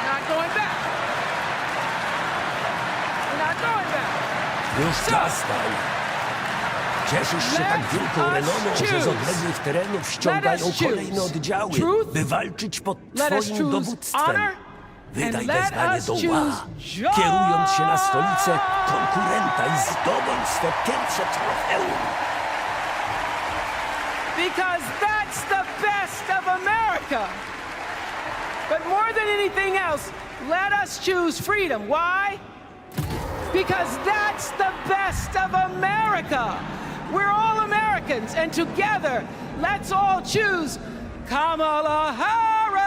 Not going back. We're not going back. Już czas daj. Cieszysz się tak wielką renomą, że z odległych terenów ściągają kolejne oddziały, by walczyć pod twoim dowództwem. Wydaj wezwanie do ła, kierując się na stolicę konkurenta i zdobądź swe pierwsze trofeum. Because that's the best of America. But more than anything else, let us choose freedom. Why? Because that's the best of America. We're all Americans, and together, let's all choose Kamala Harris.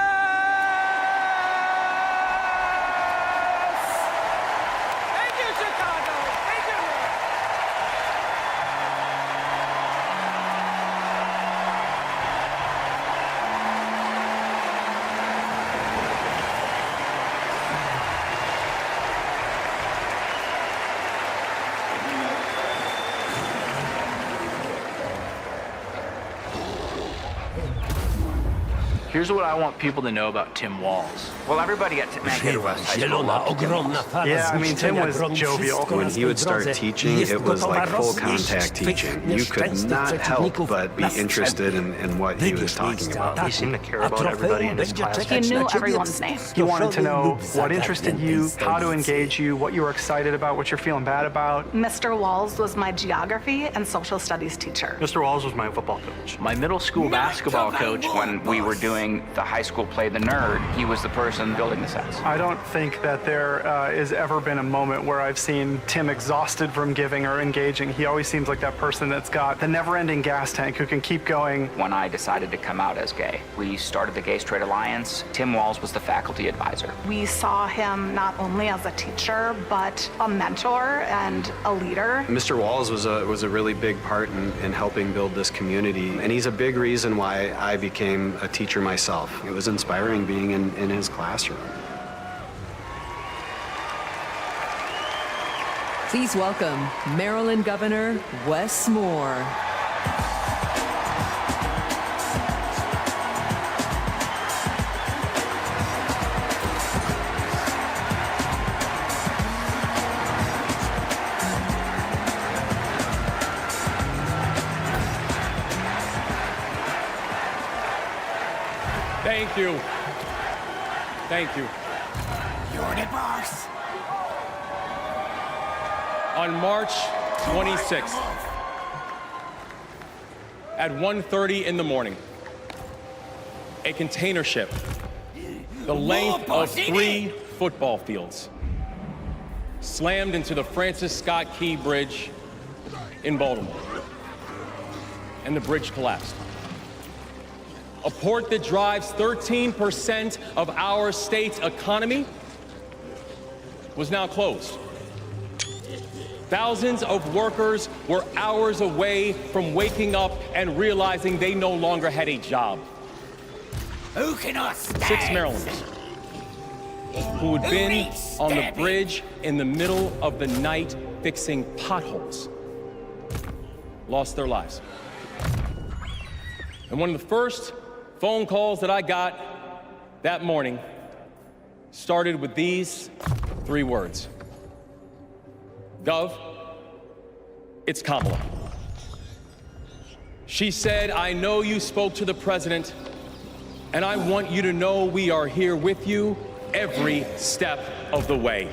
Thank you, Chicago. Thank you. Here's what I want people to know about Tim Walz. Well, everybody at Mankato West High School loved Tim Walz. Yeah, I mean, Tim was jovial. When he would start teaching, it was like full contact teaching. You could not help but be interested in what he was talking about. He seemed to care about everybody in his class. He knew everyone's name. He wanted to know what interested you, how to engage you, what you were excited about, what you're feeling bad about. Mr. Walz was my geography and social studies teacher. Mr. Walz was my football coach. My middle school basketball coach, when we were doing the high school play The Nerd, he was the person building the sets. I don't think that there has ever been a moment where I've seen Tim exhausted from giving or engaging. He always seems like that person that's got the never-ending gas tank who can keep going. When I decided to come out as gay, we started the Gay Straight Alliance. Tim Walz was the faculty advisor. We saw him not only as a teacher, but a mentor and a leader. Mr. Walz was a really big part in helping build this community, and he's a big reason why I became a teacher myself. It was inspiring being in his classroom. Please welcome Maryland Governor Wes Moore. Thank you. Thank you. You're the boss. On March 26th, at 1:30 in the morning, a container ship, the length of 3 football fields, slammed into the Francis Scott Key Bridge in Baltimore, and the bridge collapsed. A port that drives 13% of our state's economy was now closed. Thousands of workers were hours away from waking up and realizing they no longer had a job. Who can I stand? 6 Marylanders who had been on the bridge in the middle of the night fixing potholes lost their lives. And one of the first phone calls that I got that morning started with these 3 words. Gov, it's Kamala. She said, I know you spoke to the president, and I want you to know we are here with you every step of the way.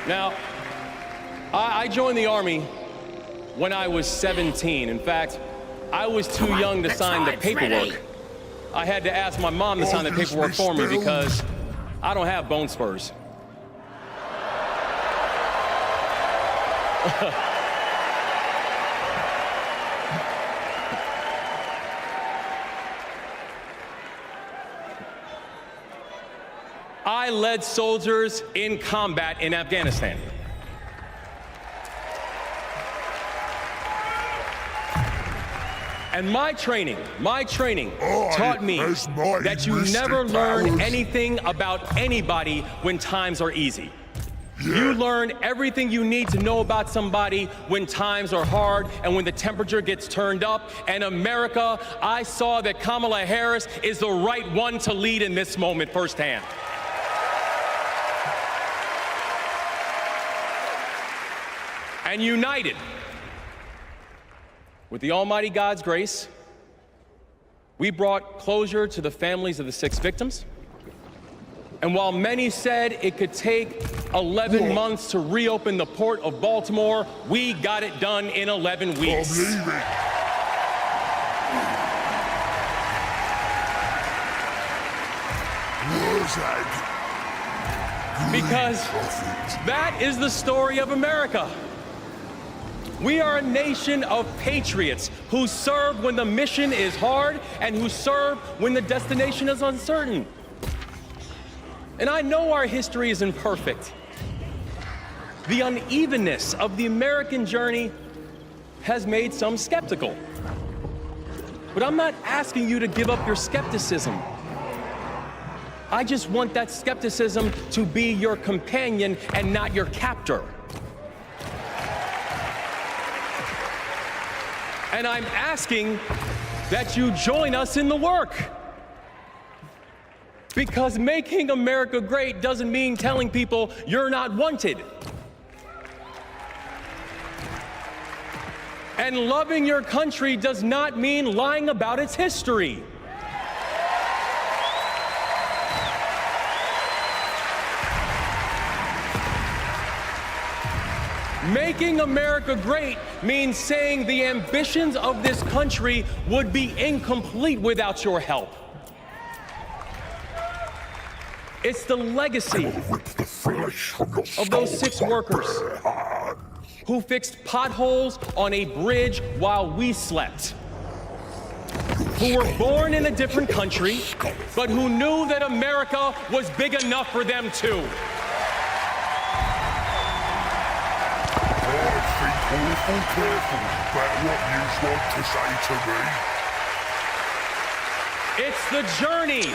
Now, I joined the Army when I was 17. In fact, I was too young to sign the paperwork. I had to ask my mom to sign the paperwork for me because I don't have bone spurs. I led soldiers in combat in Afghanistan. And my training taught me that you never learn anything about anybody when times are easy. You learn everything you need to know about somebody when times are hard and when the temperature gets turned up. And America, I saw that Kamala Harris is the right one to lead in this moment firsthand. And united with the Almighty God's grace, we brought closure to the families of the 6 victims. And while many said it could take 11 months to reopen the port of Baltimore, we got it done in 11 weeks. Because that is the story of America. We are a nation of patriots who serve when the mission is hard and who serve when the destination is uncertain. And I know our history isn't perfect. The unevenness of the American journey has made some skeptical. But I'm not asking you to give up your skepticism. I just want that skepticism to be your companion and not your captor. And I'm asking that you join us in the work. Because making America great doesn't mean telling people you're not wanted. And loving your country does not mean lying about its history. Making America great means saying the ambitions of this country would be incomplete without your help. It's the legacy of those 6 workers who fixed potholes on a bridge while we slept, who were born in a different country, but who knew that America was big enough for them too. Awful careful about what you want to say to me. It's the journey.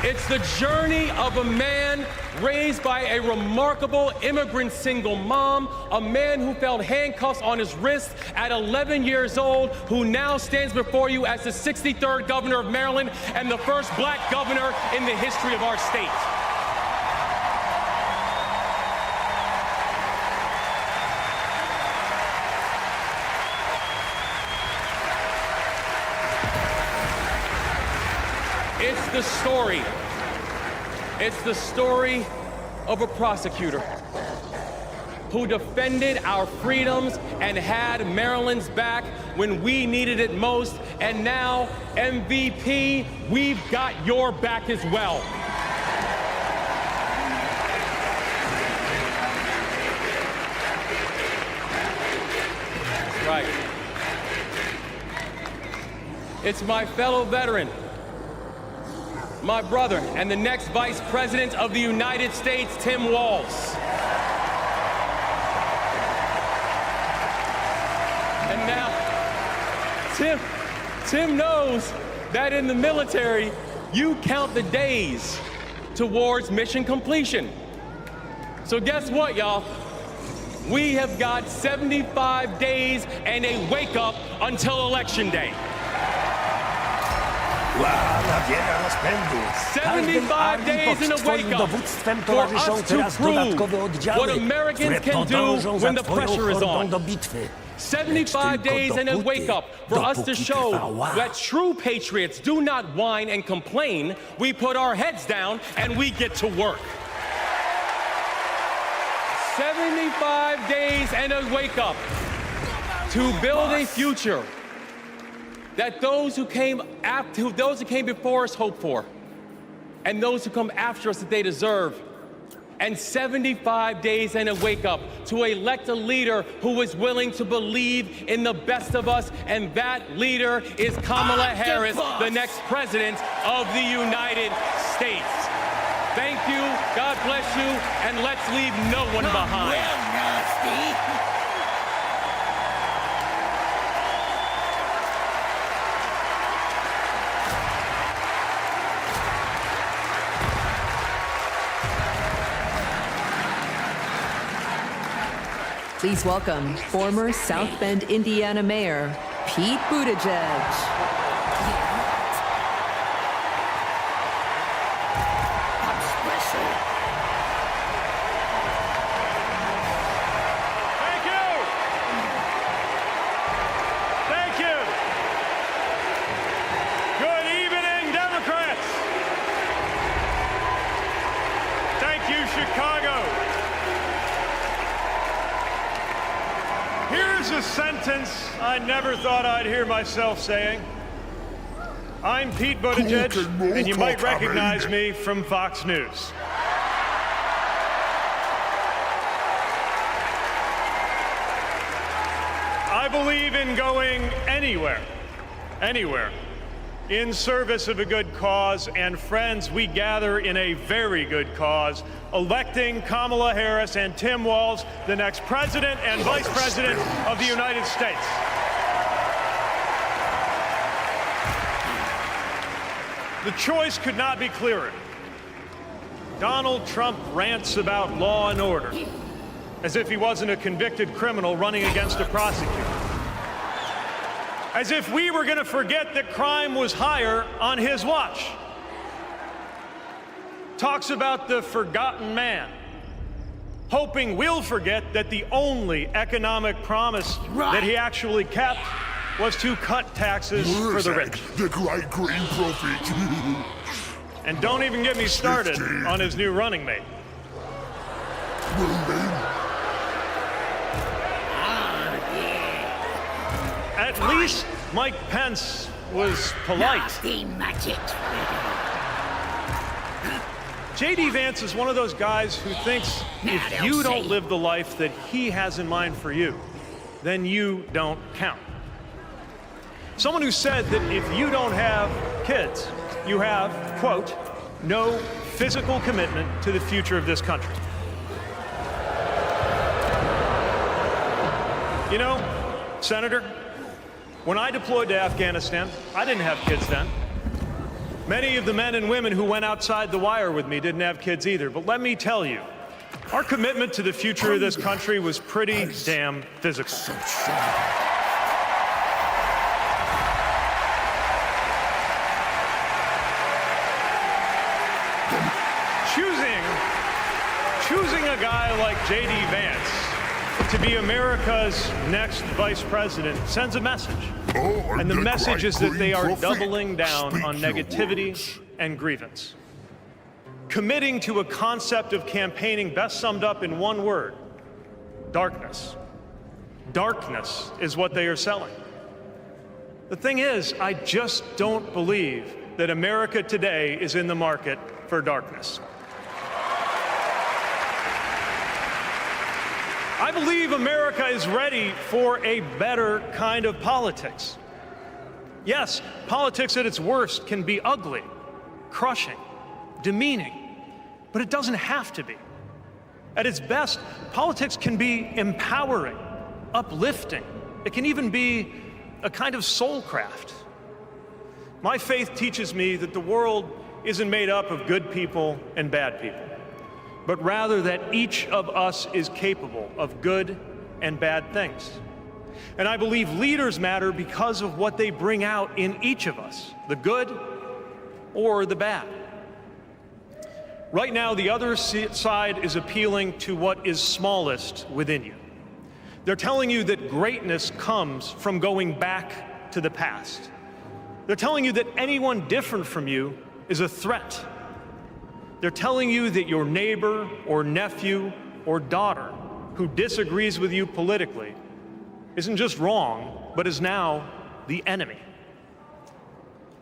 It's the journey of a man raised by a remarkable immigrant single mom, a man who felt handcuffs on his wrists at 11 years old, who now stands before you as the 63rd governor of Maryland and the first black governor in the history of our state. It's the story of a prosecutor who defended our freedoms and had Maryland's back when we needed it most. And now, MVP, we've got your back as well. Right. It's my fellow veteran, my brother, and the next Vice President of the United States, Tim Walz. And now, Tim knows that in the military, you count the days towards mission completion. So guess what, y'all? We have got 75 days and a wake-up until Election Day. 75 days in a wake-up for us to prove what Americans can do when the pressure is on. 75 days and a wake-up for us to show that true patriots do not whine and complain. We put our heads down and we get to work. 75 days and a wake-up to build a future that those who came before us hope for, and those who come after us that they deserve. And 75 days and a wake-up to elect a leader who is willing to believe in the best of us, and that leader is Kamala Harris, the next president of the United States. God bless you, and let's leave no one behind. Please welcome former South Bend, Indiana Mayor Pete Buttigieg. Here's a sentence I never thought I'd hear myself saying. I'm Pete Buttigieg, and you might recognize me from Fox News. I believe in going anywhere, in service of a good cause, and friends, we gather in a very good cause, electing Kamala Harris and Tim Walz, the next president and vice president of the United States. The choice could not be clearer. Donald Trump rants about law and order, as if he wasn't a convicted criminal running against a prosecutor. As if we were going to forget that crime was higher on his watch. Talks about the forgotten man, hoping we'll forget that the only economic promise that he actually kept was to cut taxes for the rich. The great green prophet. And don't even get me started on his new running mate. At least Mike Pence was polite. J.D. Vance is one of those guys who thinks if you don't live the life that he has in mind for you, then you don't count. Someone who said that if you don't have kids, you have, quote, no physical commitment to the future of this country. You know, Senator, when I deployed to Afghanistan, I didn't have kids then. Many of the men and women who went outside the wire with me didn't have kids either. But let me tell you, our commitment to the future of this country was pretty damn physical. Choosing a guy like J.D. Vance to be America's next vice president sends a message. And the message is that they are doubling down on negativity and grievance. Committing to a concept of campaigning best summed up in one word: darkness. Darkness is what they are selling. The thing is, I just don't believe that America today is in the market for darkness. I believe America is ready for a better kind of politics. Yes, politics at its worst can be ugly, crushing, demeaning, but it doesn't have to be. At its best, politics can be empowering, uplifting. It can even be a kind of soul craft. My faith teaches me that the world isn't made up of good people and bad people, but rather that each of us is capable of good and bad things. And I believe leaders matter because of what they bring out in each of us, the good or the bad. Right now, the other side is appealing to what is smallest within you. They're telling you that greatness comes from going back to the past. They're telling you that anyone different from you is a threat. They're telling you that your neighbor or nephew or daughter who disagrees with you politically isn't just wrong, but is now the enemy.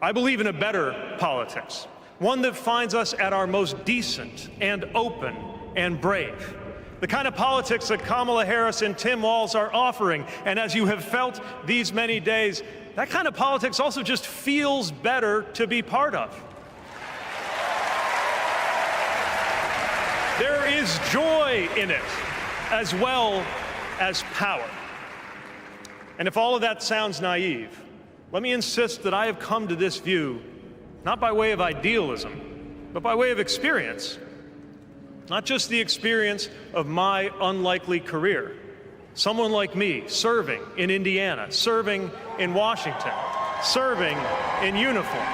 I believe in a better politics, one that finds us at our most decent and open and brave. The kind of politics that Kamala Harris and Tim Walz are offering. And as you have felt these many days, that kind of politics also just feels better to be part of. There is joy in it, as well as power. And if all of that sounds naive, let me insist that I have come to this view not by way of idealism, but by way of experience. Not just the experience of my unlikely career. Someone like me serving in Indiana, serving in Washington, serving in uniform.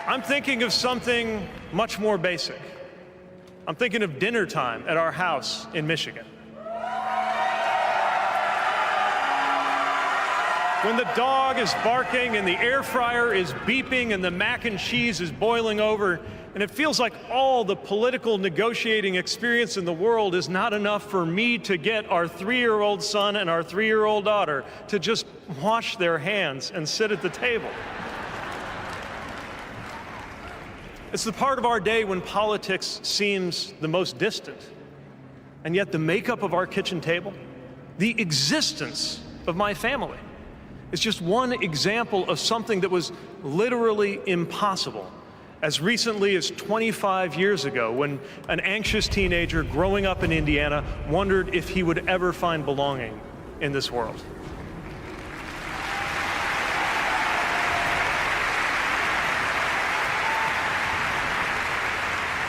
I'm thinking of something much more basic. I'm thinking of dinner time at our house in Michigan. When the dog is barking and the air fryer is beeping and the mac and cheese is boiling over, and it feels like all the political negotiating experience in the world is not enough for me to get our 3-year-old son and our 3-year-old daughter to just wash their hands and sit at the table. It's the part of our day when politics seems the most distant, and yet the makeup of our kitchen table, the existence of my family, is just one example of something that was literally impossible as recently as 25 years ago, when an anxious teenager growing up in Indiana wondered if he would ever find belonging in this world.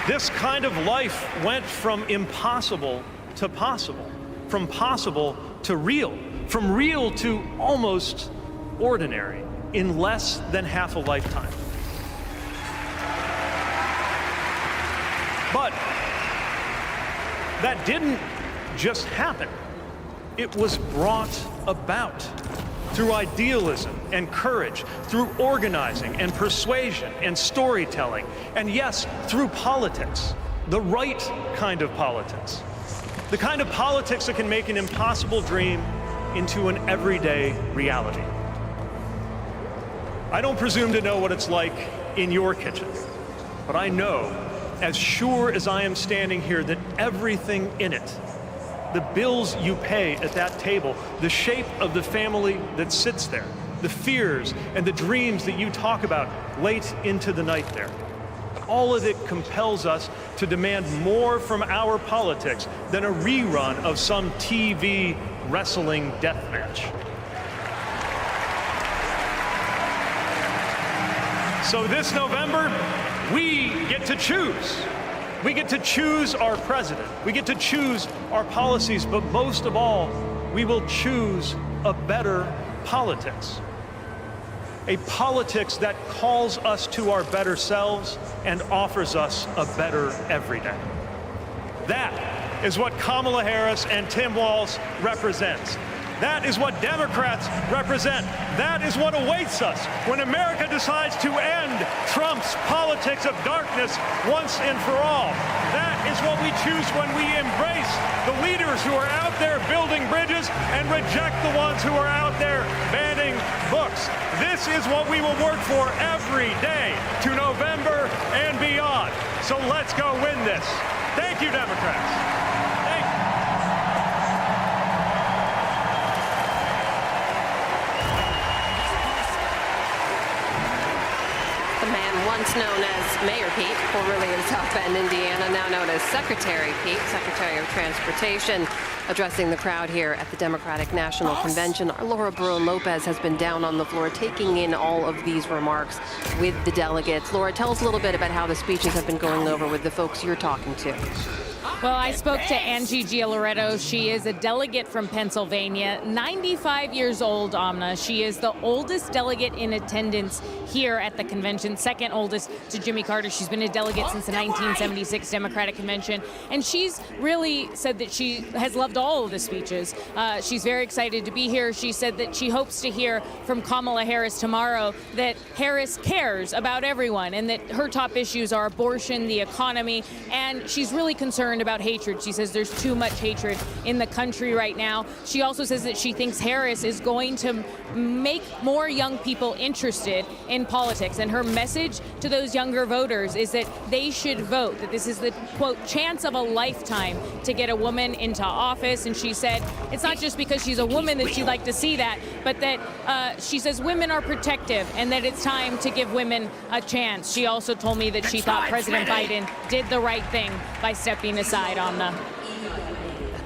This kind of life went from impossible to possible, from possible to real, from real to almost ordinary in less than half a lifetime. But that didn't just happen. It was brought about through idealism and courage, through organizing and persuasion and storytelling, and yes, through politics, the right kind of politics. The kind of politics that can make an impossible dream into an everyday reality. I don't presume to know what it's like in your kitchen, but I know, as sure as I am standing here, that everything in it, the bills you pay at that table, the shape of the family that sits there, the fears and the dreams that you talk about late into the night there, all of it compels us to demand more from our politics than a rerun of some TV wrestling death match. So this November, we get to choose. We get to choose our president. We get to choose our policies, but most of all, we will choose a better politics. A politics that calls us to our better selves and offers us a better everyday. That is what Kamala Harris and Tim Walz represents. That is what Democrats represent. That is what awaits us when America decides to end Trump's politics of darkness once and for all. That is what we choose when we embrace the leaders who are out there building bridges and reject the ones who are out there banning books. This is what we will work for every day to November and beyond. So let's go win this. Thank you, Democrats. Once known as Mayor Pete, formerly in South Bend, Indiana, now known as Secretary Pete, Secretary of Transportation, addressing the crowd here at the Democratic National Convention. Our Laura Bruin-Lopez has been down on the floor taking in all of these remarks with the delegates. Laura, tell us a little bit about how the speeches have been going over with the folks you're talking to. Well, I spoke to Angie Gialoretto. She is a delegate from Pennsylvania, 95 years old, Amna. She is the oldest delegate in attendance here at the convention, second oldest to Jimmy Carter. She's been a delegate since the 1976 Democratic Convention, and she's really said that she has loved all of the speeches. She's very excited to be here. She said that she hopes to hear from Kamala Harris tomorrow that Harris cares about everyone and that her top issues are abortion, the economy, and she's really concerned about hatred. She says there's too much hatred in the country right now. She also says that she thinks Harris is going to make more young people interested in politics, and her message to to those younger voters is that they should vote, that this is the, quote, chance of a lifetime to get a woman into office. And she said it's not just because she's a woman that she'd like to see that, but that she says women are protective and that it's time to give women a chance. She also told me that she thought President Biden did the right thing by stepping aside on the...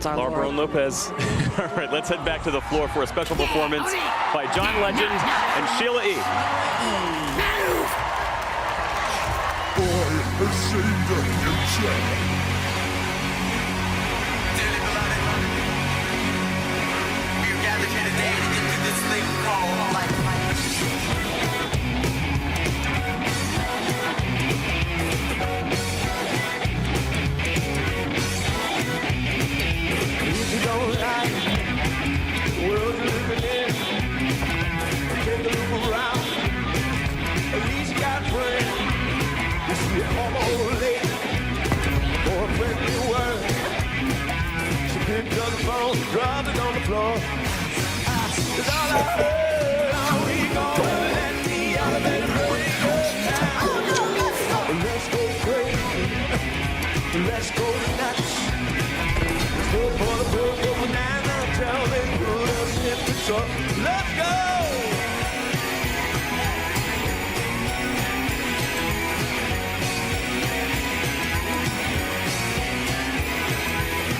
Laura Brown Lopez. All right, let's head back to the floor for a special performance by John Legend and Sheila E. Boy, has seen the future. We're gathered here today to get through this thing called life. Dropped it on the floor. It's all I heard. Are we gonna let the elevator break us down? Let's go crazy. Let's go nuts. Let's go for the purple banana. Tell me put us in the truck. Let's go.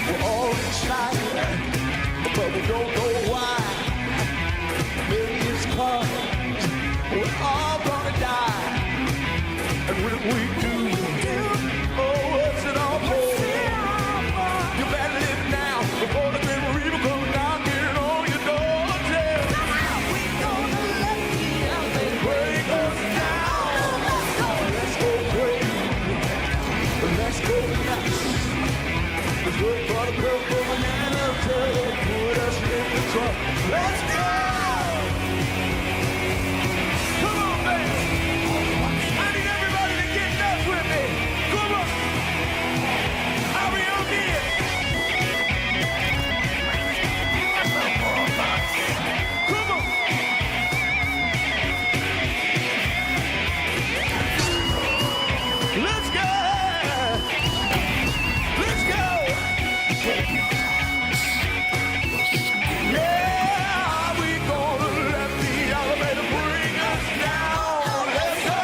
We're all excited, but we don't know why. Millions cars, we're all gonna die. And when we do, oh, what's it all for? You better live now before the grim reaper comes knocking on your door. We gonna let the elevator break us down. Let's go crazy. Let's go nuts. Let's go for the purple banana till they put us in the truck. Let's go! Come on, baby! I need everybody to get nuts with me. Come on! Are we on here? Come on! Let's go! Let's go! Yeah, we gonna let the elevator bring us down. Let's go.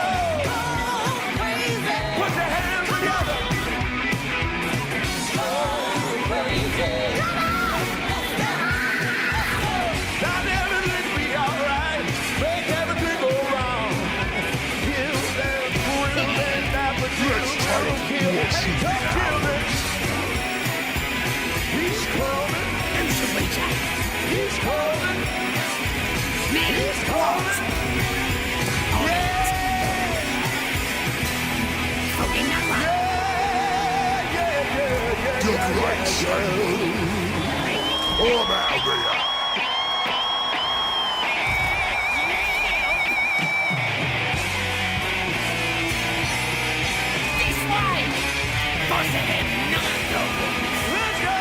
Put your hands together. Now everything be alright. Make everything go wrong. Kill them, thrill them, not but kill them. Kill them. He's coming. He's coming. He's coming. Yeah. The great sound. Oh, Maria. This way! Boss ahead, Let's go!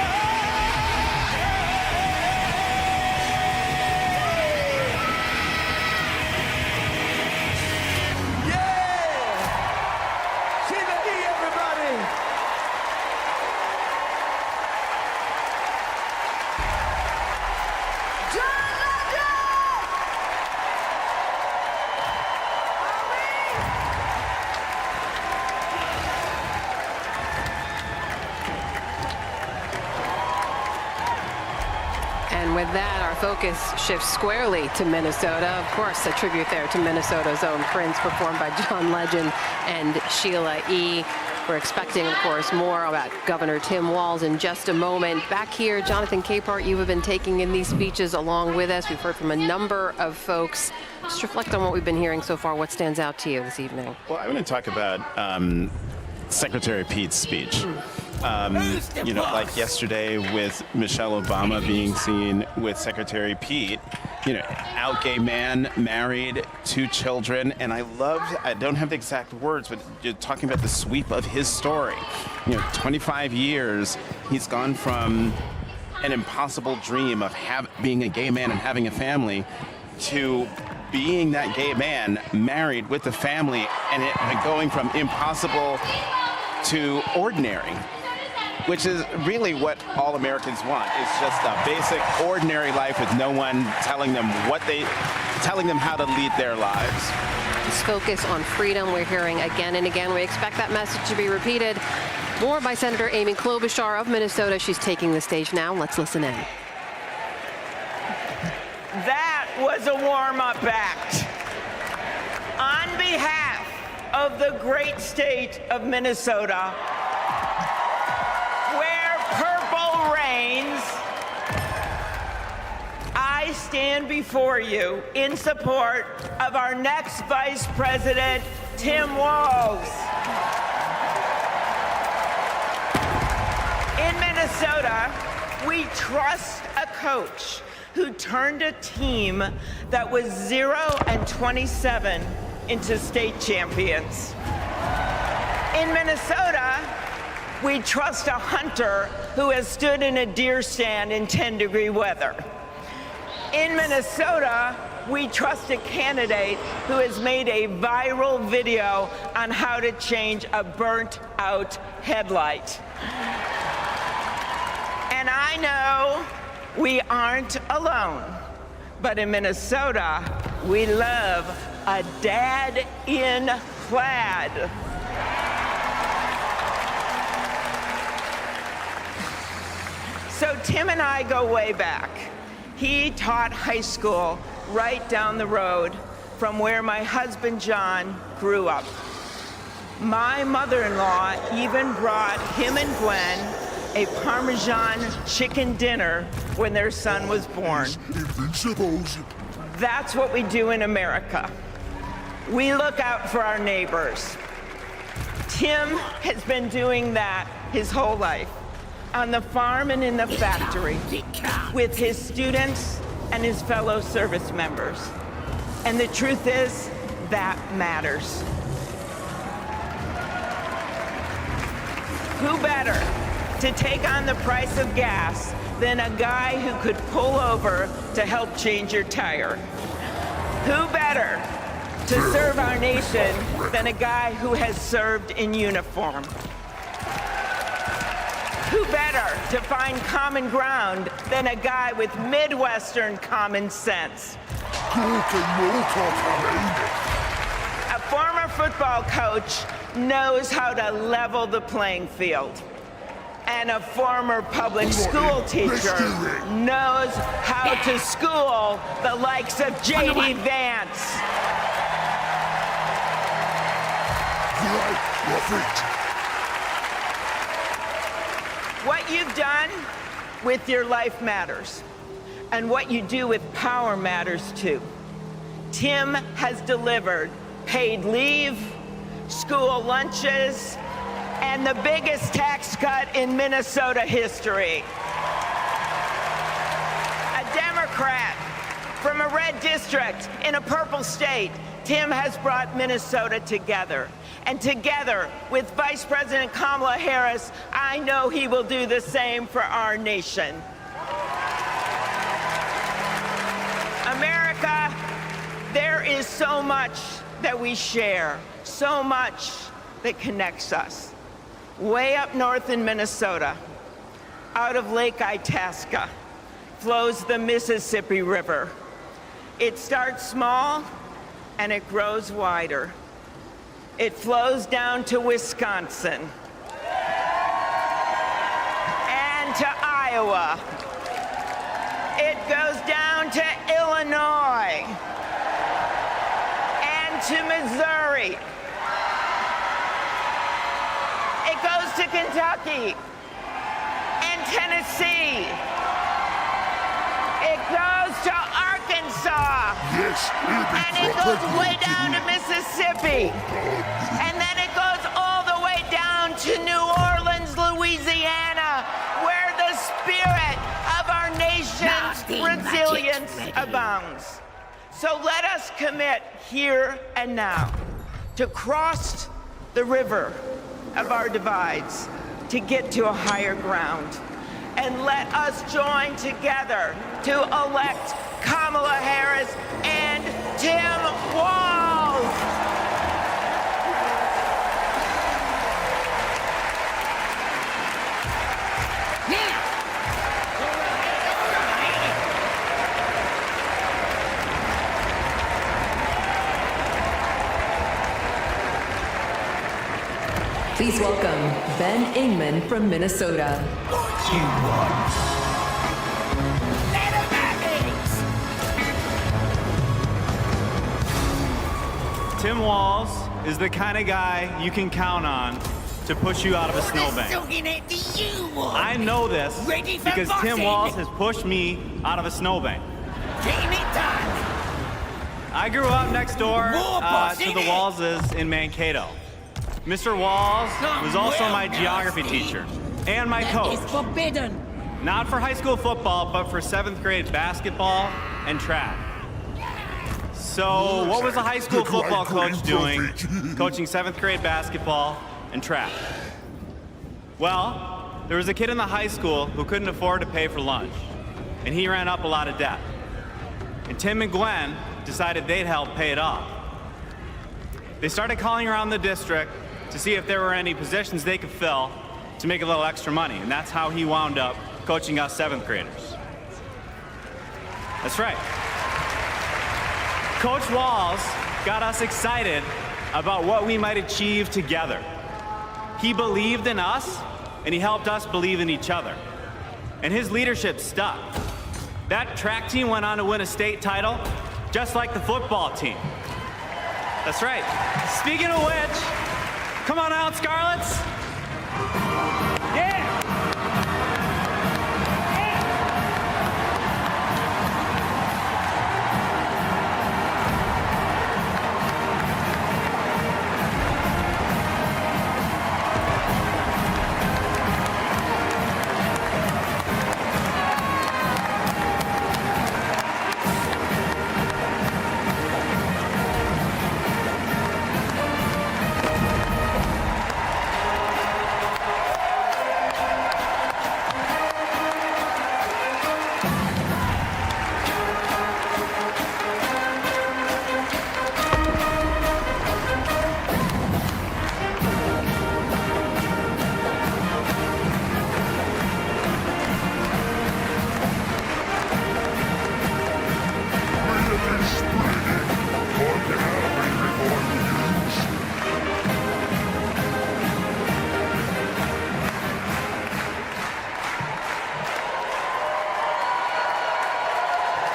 Yeah! See the E, everybody! And with that, our focus shifts squarely to Minnesota. Of course, a tribute there to Minnesota's own Prince, performed by John Legend and Sheila E. We're expecting, of course, more about Governor Tim Walz in just a moment. Back here, Jonathan Capehart, you have been taking in these speeches along with us. We've heard from a number of folks. Just reflect on what we've been hearing so far. What stands out to you this evening? Well, I want to talk about Secretary Pete's speech. You know, like yesterday with Michelle Obama being seen with Secretary Pete, you know, out gay man, married, 2 children, and I don't have the exact words, but you're talking about the sweep of his story. You know, 25 years, he's gone from an impossible dream of being a gay man and having a family to being that gay man married with a family and going from impossible to ordinary, which is really what all Americans want. It's just a basic, ordinary life with no one telling them how to lead their lives. This focus on freedom we're hearing again and again. We expect that message to be repeated more by Senator Amy Klobuchar of Minnesota. She's taking the stage now. Let's listen in. That was a warm-up act. On behalf of the great state of Minnesota, where purple reigns, I stand before you in support of our next Vice President, Tim Walz. In Minnesota, we trust a coach who turned a team that was 0-27 into state champions. In Minnesota, we trust a hunter who has stood in a deer stand in 10-degree weather. In Minnesota, we trust a candidate who has made a viral video on how to change a burnt-out headlight. And I know we aren't alone, but in Minnesota, we love a dad in plaid. So Tim and I go way back. He taught high school right down the road from where my husband John grew up. My mother-in-law even brought him and Gwen a Parmesan chicken dinner when their son was born. That's what we do in America. We look out for our neighbors. Tim has been doing that his whole life, on the farm and in the factory, with his students and his fellow service members. And the truth is, that matters. Who better to take on the price of gas than a guy who could pull over to help change your tire? Who better to serve our nation than a guy who has served in uniform? Who better to find common ground than a guy with Midwestern common sense? A former football coach knows how to level the playing field. And a former public school teacher knows how to school the likes of J.D. Vance. What you've done with your life matters, and what you do with power matters too. Tim has delivered paid leave, school lunches, and the biggest tax cut in Minnesota history. A Democrat from a red district in a purple state, Tim has brought Minnesota together. And together with Vice President Kamala Harris, I know he will do the same for our nation. America, there is so much that we share, so much that connects us. Way up north in Minnesota, out of Lake Itasca, flows the Mississippi River. It starts small and it grows wider. It flows down to Wisconsin and to Iowa. It goes down to Illinois and to Missouri. It goes to Kentucky and Tennessee. It goes to Arkansas. Yes, and it goes way down to Mississippi. And then it goes all the way down to New Orleans, Louisiana, where the spirit of our nation's resilience abounds. So let us commit here and now to cross the river of our divides to get to a higher ground. And let us join together to elect Kamala Harris and Tim Walz. Please welcome Ben Ingman from Minnesota. Tim Walz is the kind of guy you can count on to push you out of a snowbank. I know this because Tim Walz has pushed me out of a snowbank. I grew up next door to the Walzes in Mankato. Mr. Walz was also my geography teacher and my coach. It's forbidden. Not for high school football, but for 7th grade basketball and track. So what was a high school football coach doing coaching 7th grade basketball and track? Well, there was a kid in the high school who couldn't afford to pay for lunch, and he ran up a lot of debt. And Tim and Gwen decided they'd help pay it off. They started calling around the district to see if there were any positions they could fill to make a little extra money, and that's how he wound up coaching us 7th graders. That's right. Coach Walz got us excited about what we might achieve together. He believed in us, and he helped us believe in each other. And his leadership stuck. That track team went on to win a state title, just like the football team. That's right. Speaking of which, come on out, Scarlets. Yeah!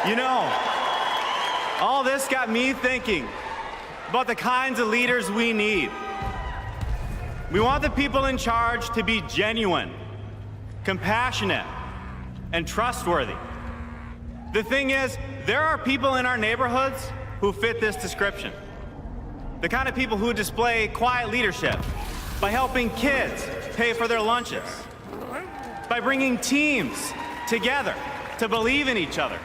You know, all this got me thinking about the kinds of leaders we need. We want the people in charge to be genuine, compassionate, and trustworthy. The thing is, there are people in our neighborhoods who fit this description. The kind of people who display quiet leadership by helping kids pay for their lunches, by bringing teams together to believe in each other.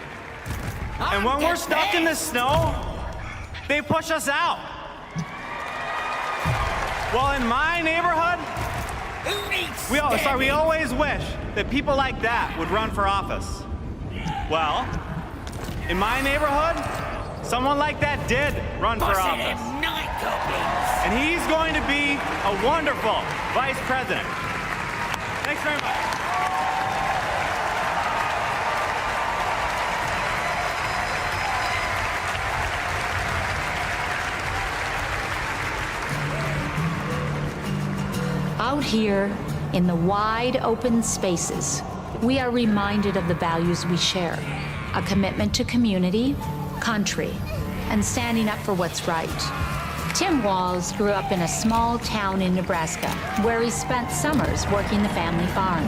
And when we're stuck in the snow, they push us out. Well, in my neighborhood, we always wish that people like that would run for office. Well, in my neighborhood, someone like that did run for office. And he's going to be a wonderful vice president. Thanks very much. Out here in the wide open spaces, we are reminded of the values we share: a commitment to community, country, and standing up for what's right. Tim Walz grew up in a small town in Nebraska where he spent summers working the family farm.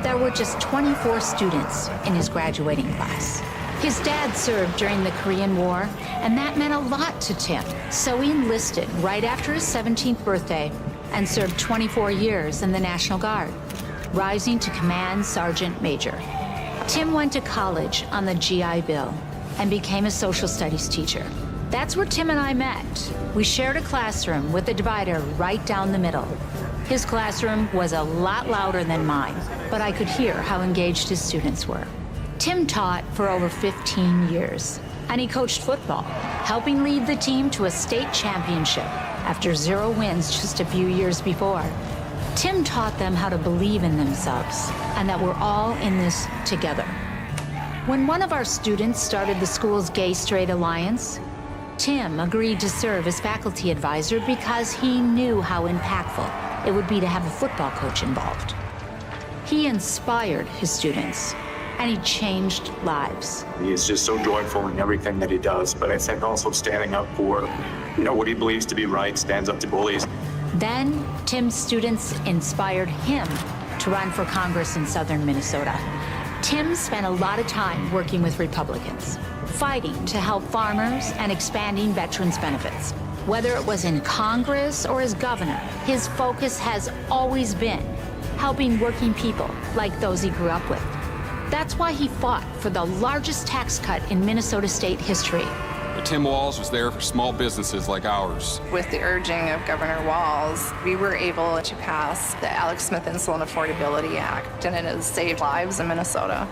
There were just 24 students in his graduating class. His dad served during the Korean War, and that meant a lot to Tim. So he enlisted right after his 17th birthday and served 24 years in the National Guard, rising to Command Sergeant Major. Tim went to college on the GI Bill and became a social studies teacher. That's where Tim and I met. We shared a classroom with a divider right down the middle. His classroom was a lot louder than mine, but I could hear how engaged his students were. Tim taught for over 15 years. And he coached football, helping lead the team to a state championship after 0 wins just a few years before. Tim taught them how to believe in themselves and that we're all in this together. When one of our students started the school's Gay Straight Alliance, Tim agreed to serve as faculty advisor because he knew how impactful it would be to have a football coach involved. He inspired his students, and he changed lives. He is just so joyful in everything that he does, but I think also standing up for, what he believes to be right, stands up to bullies. Then, Tim's students inspired him to run for Congress in southern Minnesota. Tim spent a lot of time working with Republicans, fighting to help farmers and expanding veterans' benefits. Whether it was in Congress or as governor, his focus has always been helping working people like those he grew up with. That's why he fought for the largest tax cut in Minnesota state history. Tim Walz was there for small businesses like ours. With the urging of Governor Walz, we were able to pass the Alex Smith Insulin Affordability Act, and it has saved lives in Minnesota.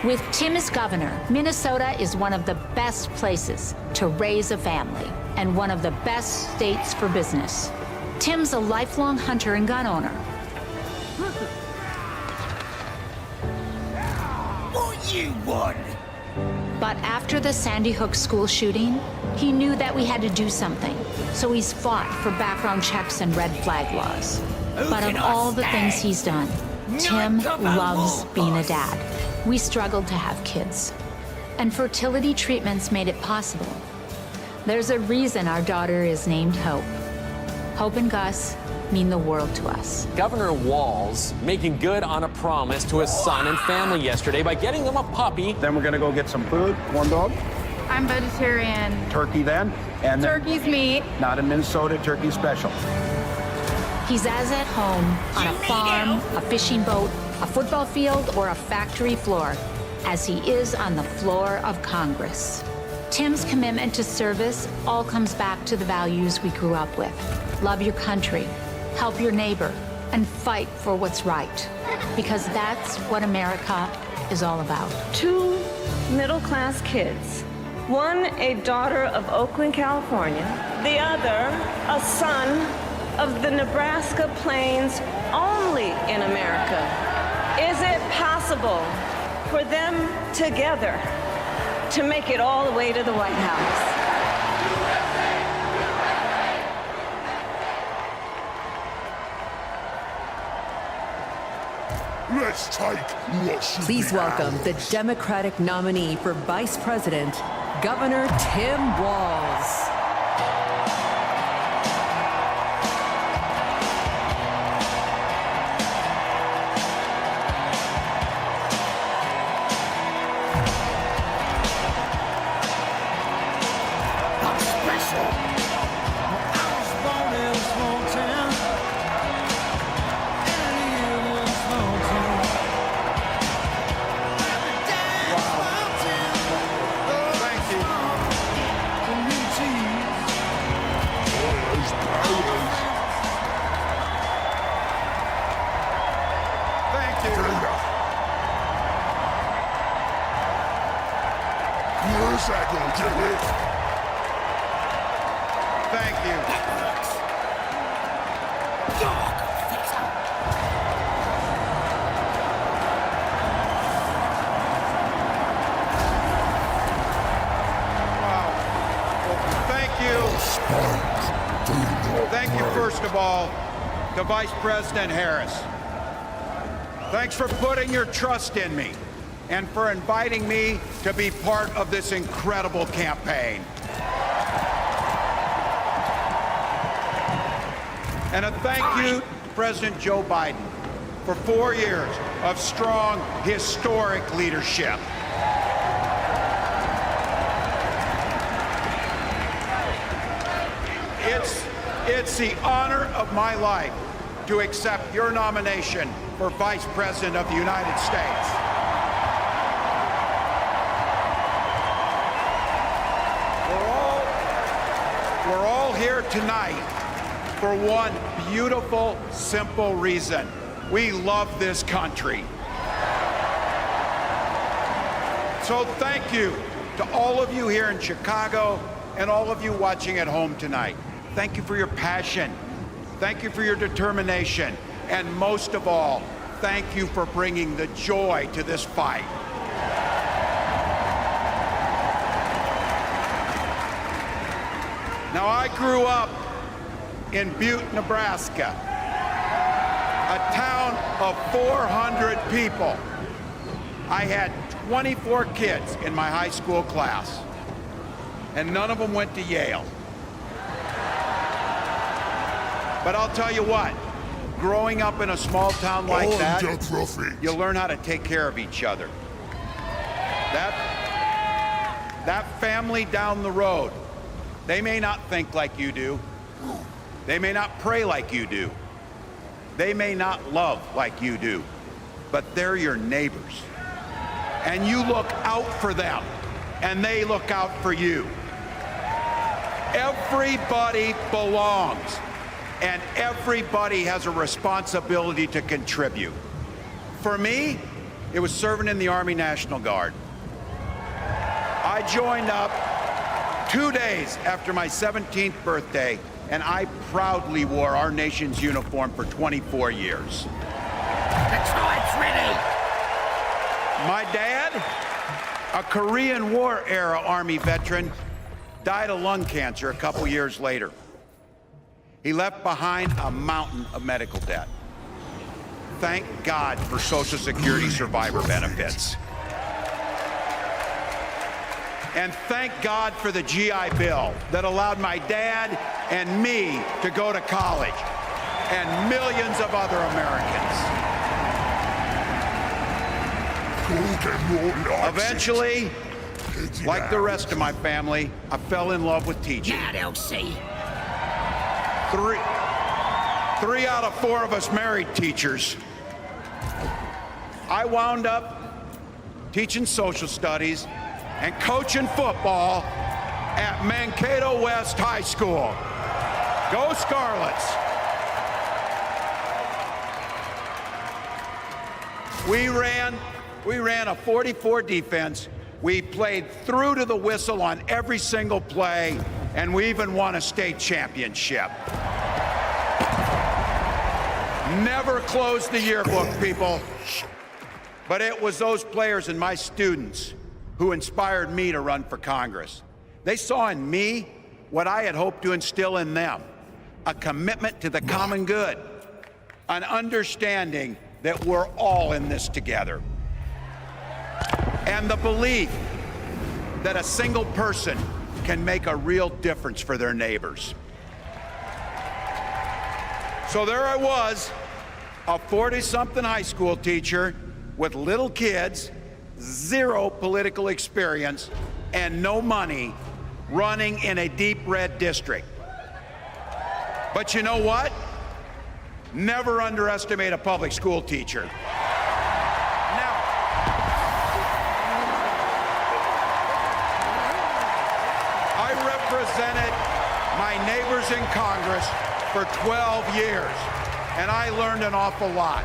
With Tim as governor, Minnesota is one of the best places to raise a family and one of the best states for business. Tim's a lifelong hunter and gun owner. What you want? But after the Sandy Hook school shooting, he knew that we had to do something. So he's fought for background checks and red flag laws. But of all the things he's done, Tim loves being a dad. We struggled to have kids, and fertility treatments made it possible. There's a reason our daughter is named Hope. Hope and Gus mean the world to us. Governor Walz making good on a promise to his son and family yesterday by getting them a puppy. Then we're gonna go get some food, corn dog. I'm vegetarian. Turkey then. And Turkey's meat. Not in Minnesota, turkey special. He's as at home on a farm, a fishing boat, a football field, or a factory floor as he is on the floor of Congress. Tim's commitment to service all comes back to the values we grew up with. Love your country, help your neighbor, and fight for what's right. Because that's what America is all about. 2 middle-class kids. One, a daughter of Oakland, California. The other, a son of the Nebraska Plains, only in America. Is it possible for them together to make it all the way to the White House? Let's take what should Please be welcome ours. the Democratic nominee for Vice President, Governor Tim Walz. Thank you. Wow. Well, thank you. Thank you, first of all, to Vice President Harris. Thanks for putting your trust in me and for inviting me to be part of this incredible campaign. And a thank you to President Joe Biden for 4 years of strong, historic leadership. It's the honor of my life to accept your nomination for Vice President of the United States. We're all here tonight for one beautiful, simple reason. We love this country. So thank you To all of you here in Chicago and all of you watching at home tonight, thank you for your passion. Thank you for your determination. And most of all, thank you for bringing the joy to this fight. Now, I grew up in Butte, Nebraska, a town of 400 people. I had 24 kids in my high school class, and none of them went to Yale. But I'll tell you what, growing up in a small town like that, you learn how to take care of each other. That family down the road, they may not think like you do. They may not pray like you do. They may not love like you do, but they're your neighbors. And you look out for them, and they look out for you. Everybody belongs, and everybody has a responsibility to contribute. For me, it was serving in the Army National Guard. I joined up 2 days after my 17th birthday, and I proudly wore our nation's uniform for 24 years. Detroit's ready! My dad, a Korean War era Army veteran, died of lung cancer a couple years later. He left behind a mountain of medical debt. Thank God for Social Security survivor benefits. And thank God for the GI Bill that allowed my dad and me to go to college, and millions of other Americans. Eventually, like the rest of my family, I fell in love with teaching. Yeah, they'll see. Three out of 4 of us married teachers. I wound up teaching social studies and coaching football at Mankato West High School. Go Scarlets! We ran a 44 defense. We played through to the whistle on every single play, and we even won a state championship. Never closed the yearbook, people. But it was those players and my students who inspired me to run for Congress. They saw in me what I had hoped to instill in them, a commitment to the common good, an understanding that we're all in this together, and the belief that a single person can make a real difference for their neighbors. So there I was, a 40-something high school teacher with little kids, 0 political experience, and no money, running in a deep red district. But you know what? Never underestimate a public school teacher. Now, I represented my neighbors in Congress for 12 years, and I learned an awful lot.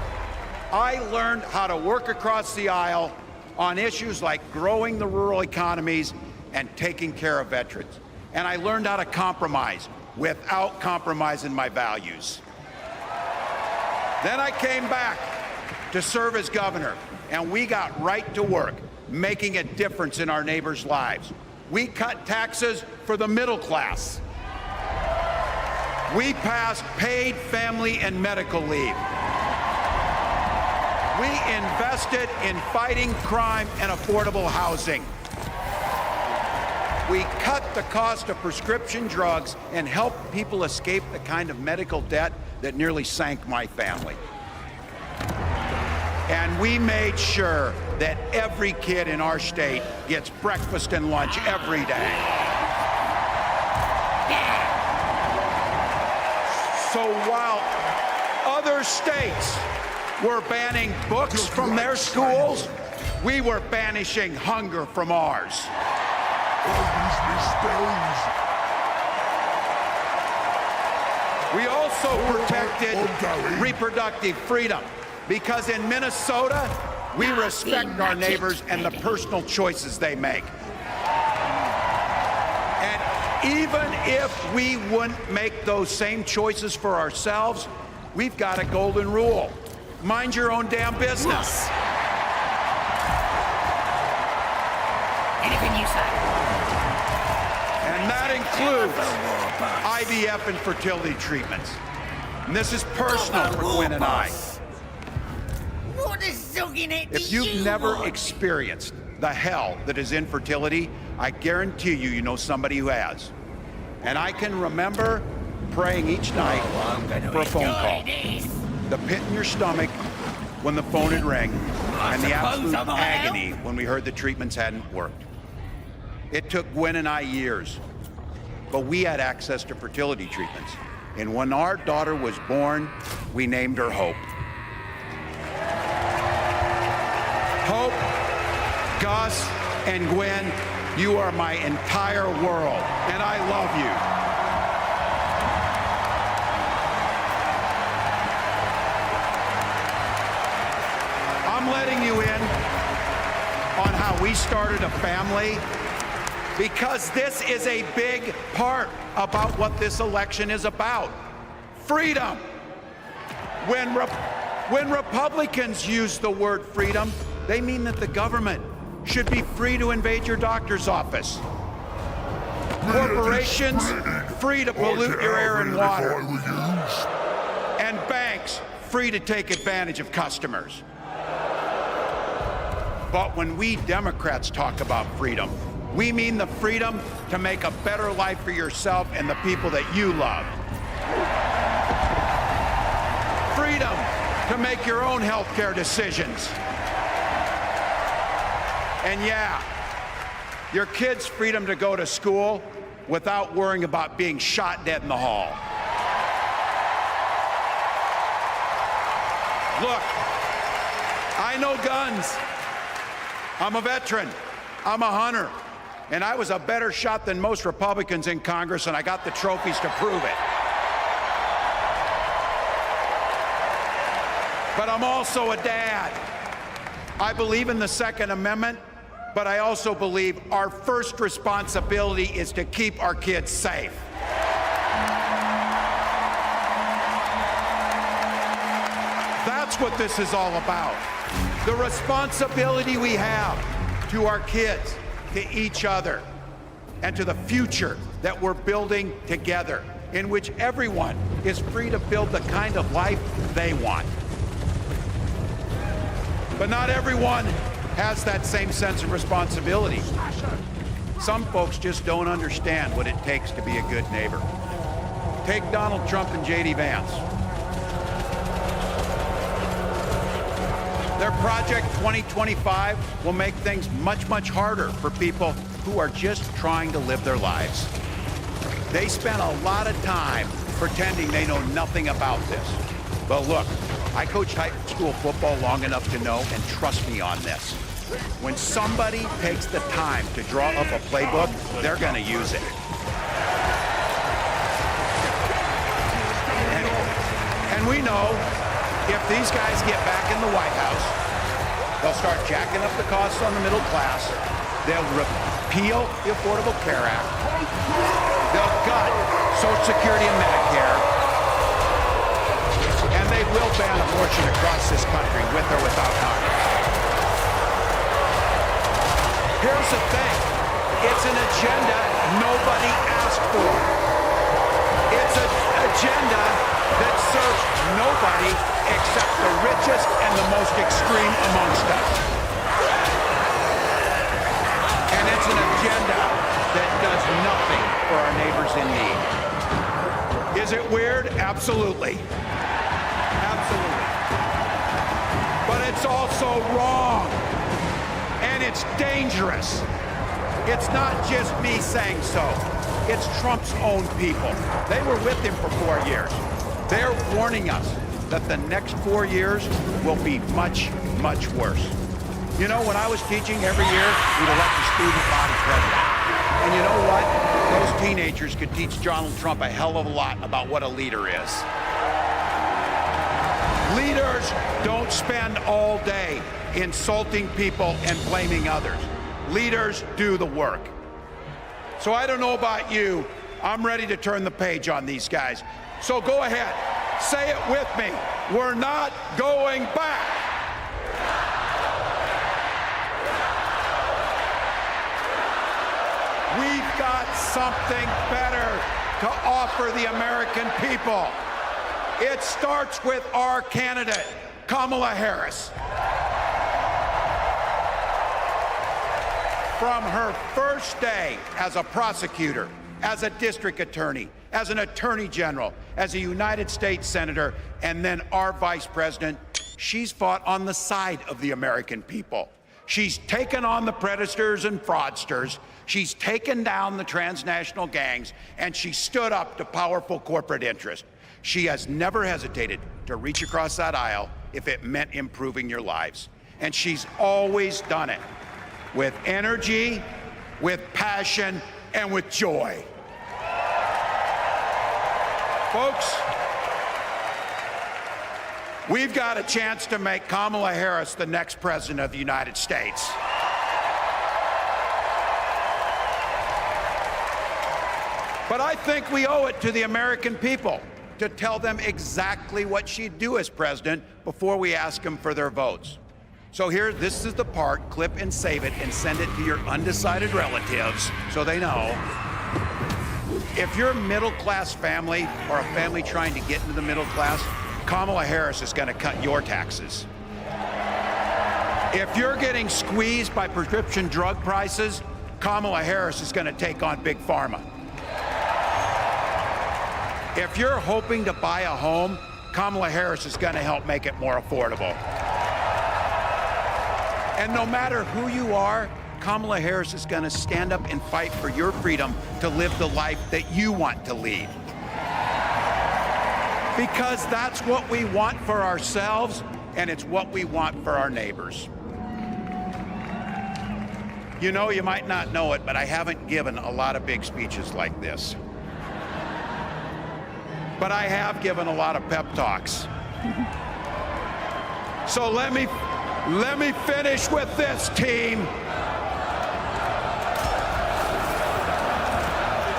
I learned how to work across the aisle on issues like growing the rural economies and taking care of veterans. And I learned how to compromise without compromising my values. Then I came back to serve as governor, and we got right to work, making a difference in our neighbors' lives. We cut taxes for the middle class. We passed paid family and medical leave. We invested in fighting crime and affordable housing. We cut the cost of prescription drugs and helped people escape the kind of medical debt that nearly sank my family. And we made sure that every kid in our state gets breakfast and lunch every day. So while other states were banning books from their schools, we were banishing hunger from ours. We also protected reproductive freedom because in Minnesota, we respect our neighbors and the personal choices they make. even if we wouldn't make those same choices for ourselves, we've got a golden rule. Mind your own damn business. Anything you say. And that includes IVF and fertility treatments. And this is personal for Gwen and I. What is sucking it? If you've never experienced the hell that is infertility, I guarantee you know somebody who has. And I can remember praying each night for a phone call. The pit in your stomach when the phone would ring, and the absolute agony when we heard the treatments hadn't worked. It took Gwen and I years, but we had access to fertility treatments. And when our daughter was born, we named her Hope. Hope, Gus, and Gwen, you are my entire world, and I love you. I'm letting you in on how we started a family, because this is a big part about what this election is about. Freedom. When Republicans use the word freedom, they mean that the government should be free to invade your doctor's office. Corporations free to pollute your air and water. And banks free to take advantage of customers. But when we Democrats talk about freedom, we mean the freedom to make a better life for yourself and the people that you love. Freedom to make your own healthcare decisions. And yeah, your kids' freedom to go to school without worrying about being shot dead in the hall. Look, I know guns. I'm a veteran. I'm a hunter. And I was a better shot than most Republicans in Congress, and I got the trophies to prove it. But I'm also a dad. I believe in the Second Amendment, but I also believe our first responsibility is to keep our kids safe. That's what this is all about. The responsibility we have to our kids, to each other, and to the future that we're building together, in which everyone is free to build the kind of life they want. But not everyone has that same sense of responsibility. Some folks just don't understand what it takes to be a good neighbor. Take Donald Trump and J.D. Vance. Their Project 2025 will make things much, much harder for people who are just trying to live their lives. They spent a lot of time pretending they know nothing about this. But look, I coached high school football long enough to know, and trust me on this. When somebody takes the time to draw up a playbook, they're going to use it. And we know if these guys get back in the White House, they'll start jacking up the costs on the middle class. They'll repeal the Affordable Care Act. They'll gut Social Security and Medicare. And they will ban abortion across this country, with or without Congress. Here's the thing. It's an agenda nobody asked for. It's an agenda that serves nobody except the richest and the most extreme amongst us. And it's an agenda that does nothing for our neighbors in need. Is it weird? Absolutely. Absolutely. But it's also wrong. And it's dangerous. It's not just me saying so. It's Trump's own people. They were with him for 4 years. They're warning us that the next 4 years will be much, much worse. You know, when I was teaching every year, we'd elect a student body president. And you know what? Those teenagers could teach Donald Trump a hell of a lot about what a leader is. Leaders don't spend all day insulting people and blaming others. Leaders do the work. So I don't know about you. I'm ready to turn the page on these guys. So go ahead. Say it with me. We're not going back. We've got something better to offer the American people. It starts with our candidate, Kamala Harris. From her first day as a prosecutor, as a district attorney, as an attorney general, as a United States senator, and then our vice president, she's fought on the side of the American people. She's taken on the predators and fraudsters. She's taken down the transnational gangs, and she stood up to powerful corporate interests. She has never hesitated to reach across that aisle if it meant improving your lives. And she's always done it with energy, with passion, and with joy. Folks, we've got a chance to make Kamala Harris the next president of the United States. But I think we owe it to the American people to tell them exactly what she'd do as president before we ask them for their votes. So here, this is the part, clip and save it and send it to your undecided relatives so they know. If you're a middle-class family or a family trying to get into the middle class, Kamala Harris is going to cut your taxes. If you're getting squeezed by prescription drug prices, Kamala Harris is going to take on Big Pharma. If you're hoping to buy a home, Kamala Harris is going to help make it more affordable. And no matter who you are, Kamala Harris is going to stand up and fight for your freedom to live the life that you want to lead. Because that's what we want for ourselves, and it's what we want for our neighbors. You know, you might not know it, but I haven't given a lot of big speeches like this. But I have given a lot of pep talks. So let me finish with this, team.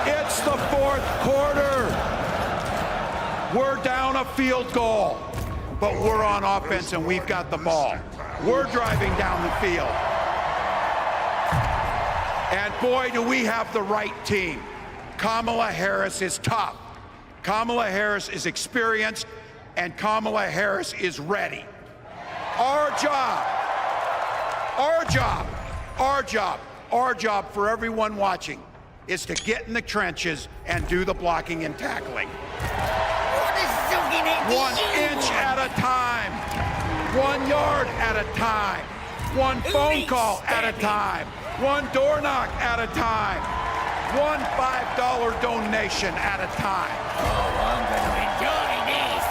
It's the fourth quarter. We're down a field goal, but we're on offense and we've got the ball. We're driving down the field. And boy, do we have the right team. Kamala Harris is tough. Kamala Harris is experienced, and Kamala Harris is ready. Our job for everyone watching is to get in the trenches and do the blocking and tackling. 1 inch at a time, 1 yard at a time, 1 phone call at a time, 1 door knock at a time, 1 $5 donation at a time. Oh, I'm gonna enjoy this.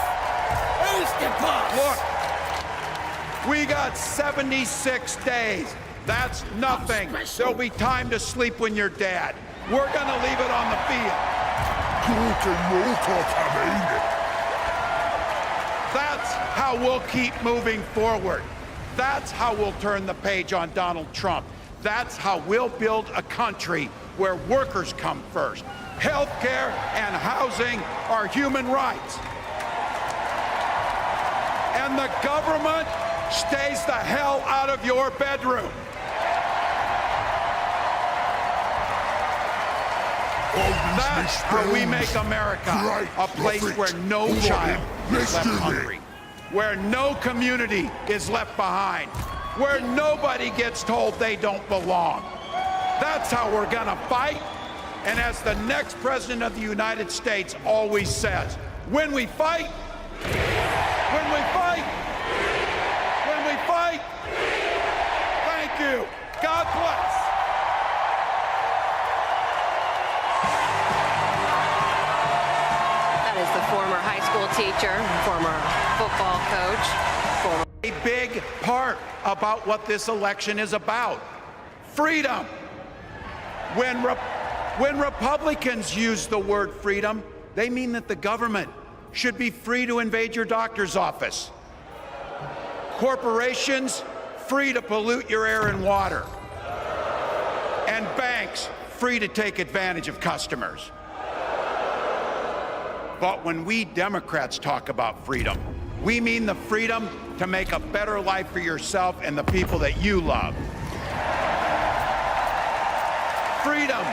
Who's the boss? Look, we got 76 days. That's nothing. There'll be time to sleep when you're dead. We're gonna leave it on the field. That's how we'll keep moving forward. That's how we'll turn the page on Donald Trump. That's how we'll build a country where workers come first. Healthcare and housing are human rights. And the government stays the hell out of your bedroom. That's how we make America a place where no child is left hungry, where no community is left behind, where nobody gets told they don't belong. That's how we're gonna fight. And as the next president of the United States always says, when we fight, thank you. God bless. That is the former high school teacher, former football coach. A big part about what this election is about. Freedom. When Republicans use the word freedom, they mean that the government should be free to invade your doctor's office. Corporations free to pollute your air and water. And banks free to take advantage of customers. But when we Democrats talk about freedom, we mean the freedom to make a better life for yourself and the people that you love. Freedom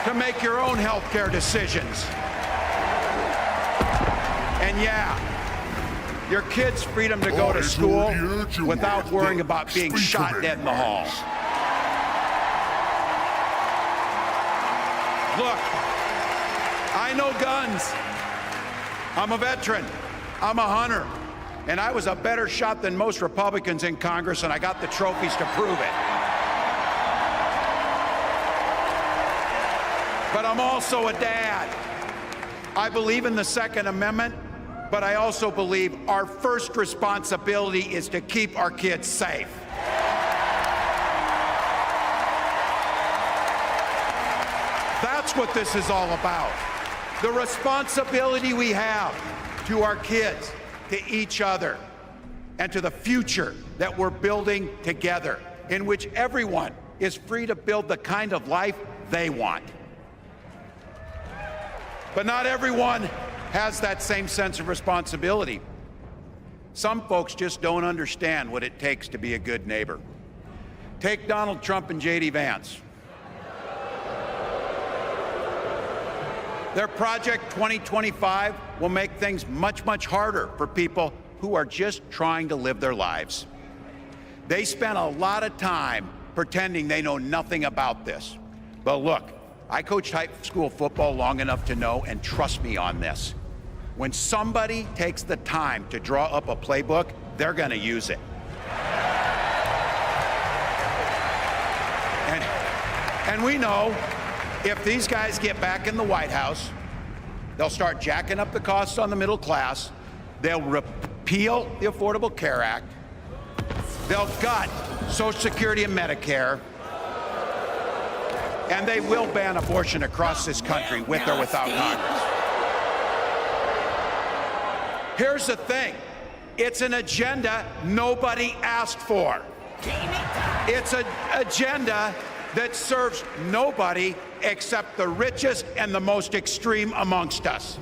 to make your own healthcare decisions. And yeah, your kids' freedom to go to school without worrying about being shot dead in the halls. Look, I know guns. I'm a veteran. I'm a hunter. And I was a better shot than most Republicans in Congress, and I got the trophies to prove it. But I'm also a dad. I believe in the Second Amendment, but I also believe our first responsibility is to keep our kids safe. That's what this is all about. The responsibility we have to our kids, to each other, and to the future that we're building together, in which everyone is free to build the kind of life they want. But not everyone has that same sense of responsibility. Some folks just don't understand what it takes to be a good neighbor. Take Donald Trump and J.D. Vance. Their Project 2025 will make things much, much harder for people who are just trying to live their lives. They spent a lot of time pretending they know nothing about this. But look, I coached high school football long enough to know, and trust me on this, when somebody takes the time to draw up a playbook, they're gonna use it. And we know if these guys get back in the White House, they'll start jacking up the costs on the middle class, they'll repeal the Affordable Care Act, they'll gut Social Security and Medicare, and they will ban abortion across this country with or without Congress. Here's the thing, it's an agenda nobody asked for. It's an agenda that serves nobody except the richest and the most extreme amongst us.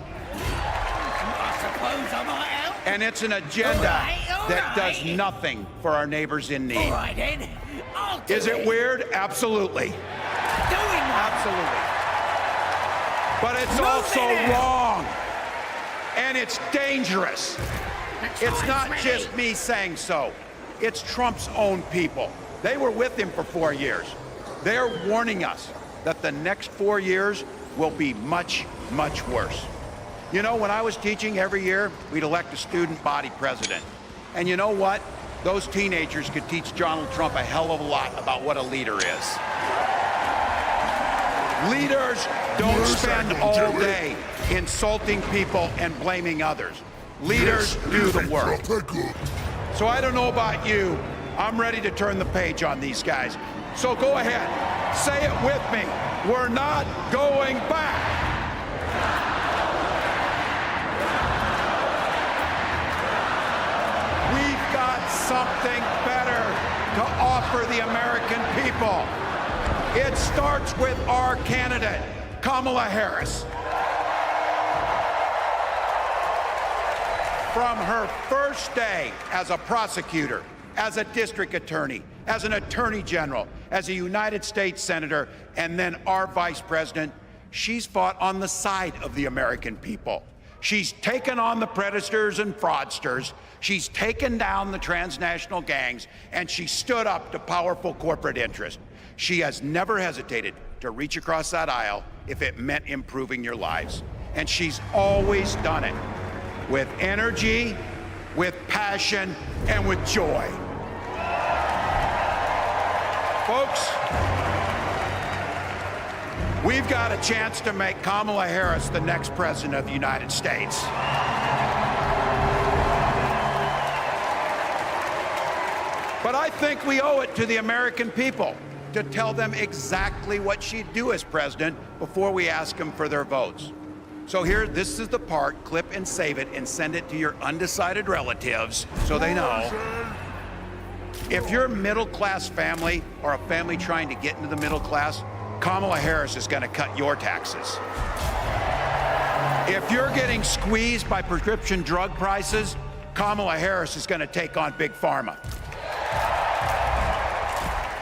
And it's an agenda that does nothing for our neighbors in need. Is it weird? Absolutely. Absolutely. But it's also wrong. And it's dangerous. It's not just me saying so. It's Trump's own people. They were with him for 4 years. They're warning us that the next 4 years will be much, much worse. You know, when I was teaching every year, we'd elect a student body president. And you know what? Those teenagers could teach Donald Trump a hell of a lot about what a leader is. Leaders don't spend all day insulting people and blaming others. Leaders do the work. So I don't know about you, I'm ready to turn the page on these guys. So go ahead, say it with me. We're not going back. We've got something better to offer the American people. It starts with our candidate, Kamala Harris. From her first day as a prosecutor, as a district attorney, as an attorney general, as a United States senator, and then our vice president, she's fought on the side of the American people. She's taken on the predators and fraudsters. She's taken down the transnational gangs, and she stood up to powerful corporate interests. She has never hesitated to reach across that aisle if it meant improving your lives. And she's always done it with energy, with passion, and with joy. Folks, we've got a chance to make Kamala Harris the next president of the United States. But I think we owe it to the American people to tell them exactly what she'd do as president before we ask them for their votes. So here, this is the part, clip and save it and send it to your undecided relatives so they know. If you're a middle-class family or a family trying to get into the middle class, Kamala Harris is going to cut your taxes. If you're getting squeezed by prescription drug prices, Kamala Harris is going to take on Big Pharma.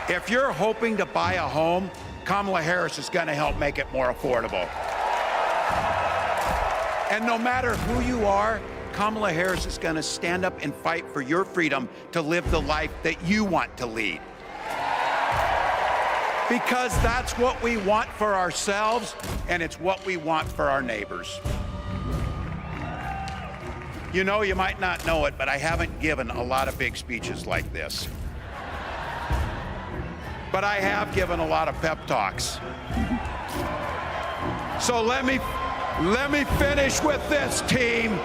If you're hoping to buy a home, Kamala Harris is going to help make it more affordable. And no matter who you are, Kamala Harris is going to stand up and fight for your freedom to live the life that you want to lead. Because that's what we want for ourselves, and it's what we want for our neighbors. You know, you might not know it, but I haven't given a lot of big speeches like this. But I have given a lot of pep talks. So let me finish with this, team.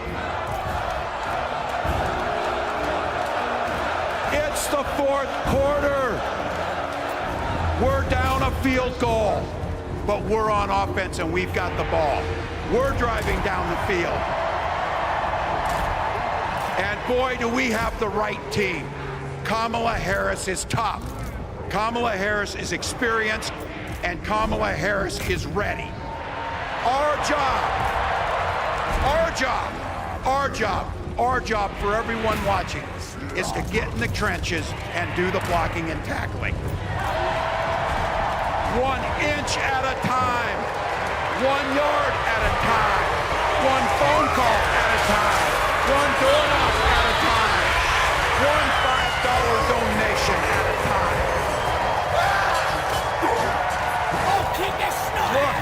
It's the fourth quarter. We're down a field goal, but we're on offense and we've got the ball. We're driving down the field. And boy, do we have the right team. Kamala Harris is tough. Kamala Harris is experienced, and Kamala Harris is ready. Our job for everyone watching is to get in the trenches and do the blocking and tackling. 1 inch at a time, 1 yard at a time, 1 phone call at a time, 1 doorknob at a time, 1 $5 donation at a time. Look,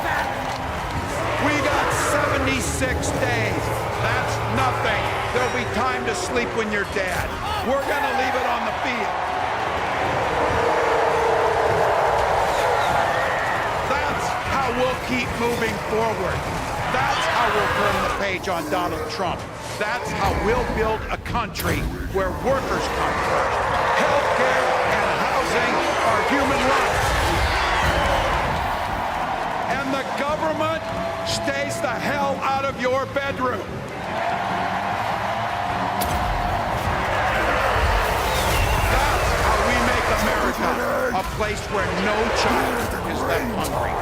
we got 76 days. That's nothing. There'll be time to sleep when you're dead. We're gonna leave it on the field. That's how we'll keep moving forward. That's how we'll turn the page on Donald Trump. That's how we'll build a country where workers come first. Healthcare and housing are human rights. And the government stays the hell out of your bedroom. That's how we make America a place where no child is left hungry,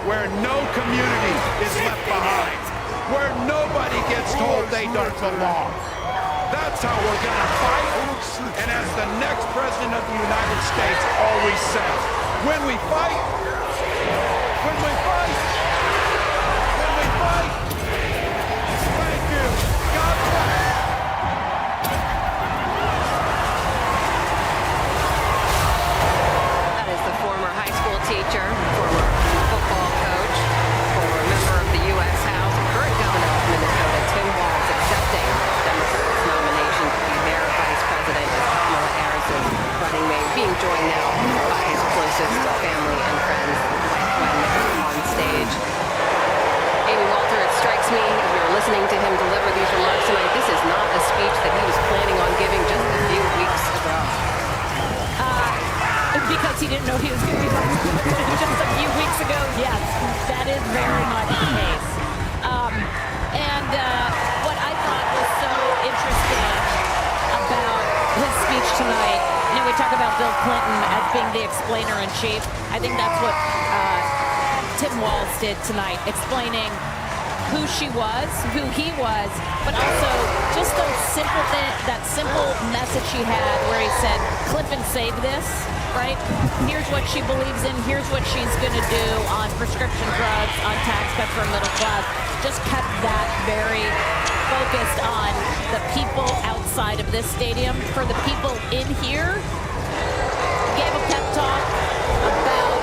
where no community is left behind, where nobody gets told they don't belong. That's how we're gonna fight. And as the next president of the United States always says, when we fight, thank you. God bless. That is the former high school teacher, former football coach, former member of the U.S. House, and current governor of Minnesota, Tim Walz, accepting Democrats' nomination to be their vice president as Kamala Harris is running mate, being joined now by his closest family and friends, like when on stage. Amy Walter, it strikes me as we were listening to him deliver these remarks tonight, this is not a speech that he was planning on giving just a few weeks ago. Because he didn't know he was going to be vice president just a few weeks ago. Yes, that is very much the case. What I thought was so interesting about his speech tonight, you know, we talk about Bill Clinton as being the explainer-in-chief. I think that's what Tim Walz did tonight, explaining who she was, who he was, but also just those that simple message he had where he said, clip and save this, right? Here's what she believes in, here's what she's gonna do on prescription drugs, on tax cuts for middle class. Just kept that very focused on the people outside of this stadium. For the people in here, gave a pep talk about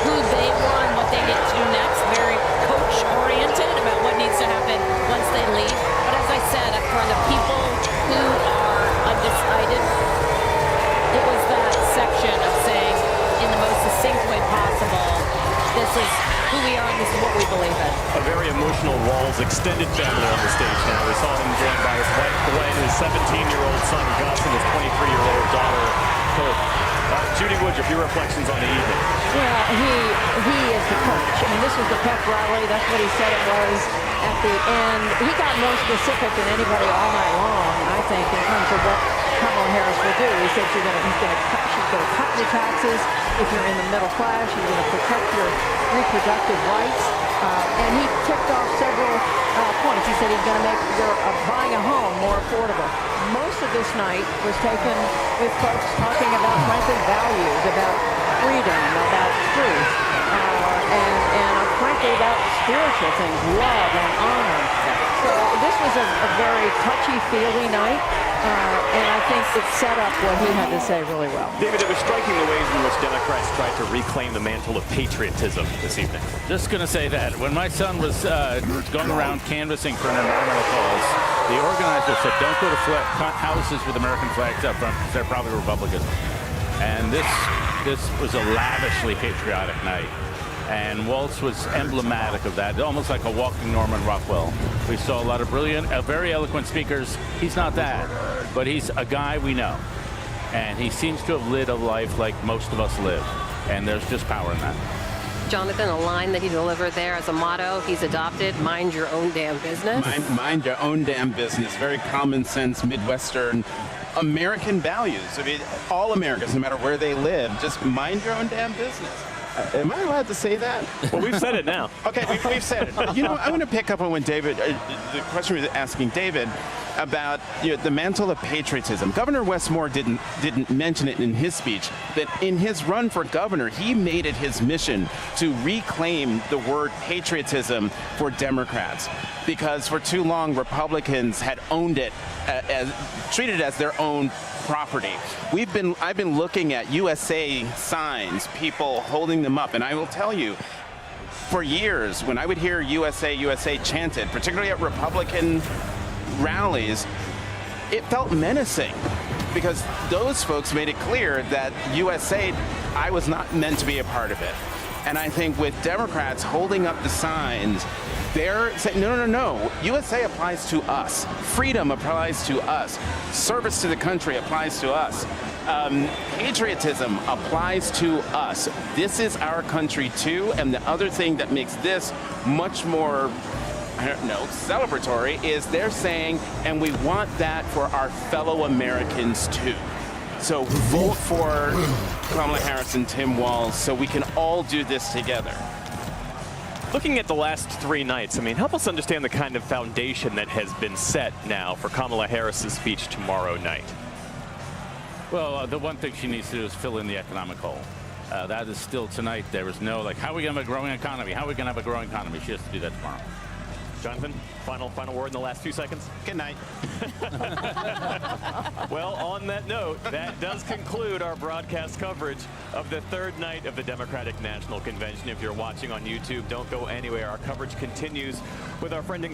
who they were and what they need to do next. Very coach-oriented about what needs to happen once they leave. But as I said, for the people who are undecided, it was that section of saying, in the most succinct way possible, this is who we are and this is what we believe in. A very emotional Walz extended family on the stage now. We saw him joined by his wife, Gwen, his 17-year-old son, Gus, and his 23-year-old daughter, Hope. Judy Woodruff, your reflections on the evening. Well, he is the coach. I mean, this was the pep rally. That's what he said it was at the end. He got more specific than anybody all night long, I think, in terms of what Kamala Harris will do. He said she's going to cut the taxes. If you're in the middle class, you're going to protect your reproductive rights. And he ticked off several points. He said he's going to make buying a home more affordable. Most of this night was taken with folks talking about, frankly, values, about freedom, about truth, and frankly, about spiritual things, love and honor. So this was a very touchy-feely night, and I think it set up what he had to say really well. David, it was striking the ways in which Democrats tried to reclaim the mantle of patriotism this evening. Just going to say that when my son was going around canvassing for an environmental cause, the organizer said, don't go to houses with American flags up front because they're probably Republicans. And this was a lavishly patriotic night. And Waltz was emblematic of that, almost like a walking Norman Rockwell. We saw a lot of brilliant, very eloquent speakers. He's not that, but he's a guy we know. And he seems to have lived a life like most of us live. And there's just power in that. Jonathan, a line that he delivered there as a motto he's adopted, mind your own damn business. Mind your own damn business. Very common sense, Midwestern American values. I mean, all Americans, no matter where they live, just mind your own damn business. Am I allowed to say that? Well, we've said it now. Okay, we've said it. You know, I want to pick up on when David, the question was asking David about the mantle of patriotism. Governor Westmore didn't mention it in his speech, but in his run for governor, he made it his mission to reclaim the word patriotism for Democrats, because for too long Republicans had owned it, treated it as their own property. I've been looking at USA signs, people holding them up, and I will tell you, for years, when I would hear USA, USA chanted, particularly at Republican rallies, it felt menacing, because those folks made it clear that USA, I was not meant to be a part of it. And I think with Democrats holding up the signs, they're saying, no, USA applies to us. Freedom applies to us. Service to the country applies to us. Patriotism applies to us. This is our country too, and the other thing that makes this much more, celebratory is they're saying, and we want that for our fellow Americans too. So vote for Kamala Harris and Tim Walz so we can all do this together. Looking at the last 3 nights, I mean, help us understand the kind of foundation that has been set now for Kamala Harris's speech tomorrow night. Well, the one thing she needs to do is fill in the economic hole. That is still tonight. There is no, how are we going to have a growing economy? How are we going to have a growing economy? She has to do that tomorrow. Jonathan, final word in the last 2 seconds? Good night. Well, on that note, that does conclude our broadcast coverage of the 3rd night of the Democratic National Convention. If you're watching on YouTube, don't go anywhere. Our coverage continues with our friend in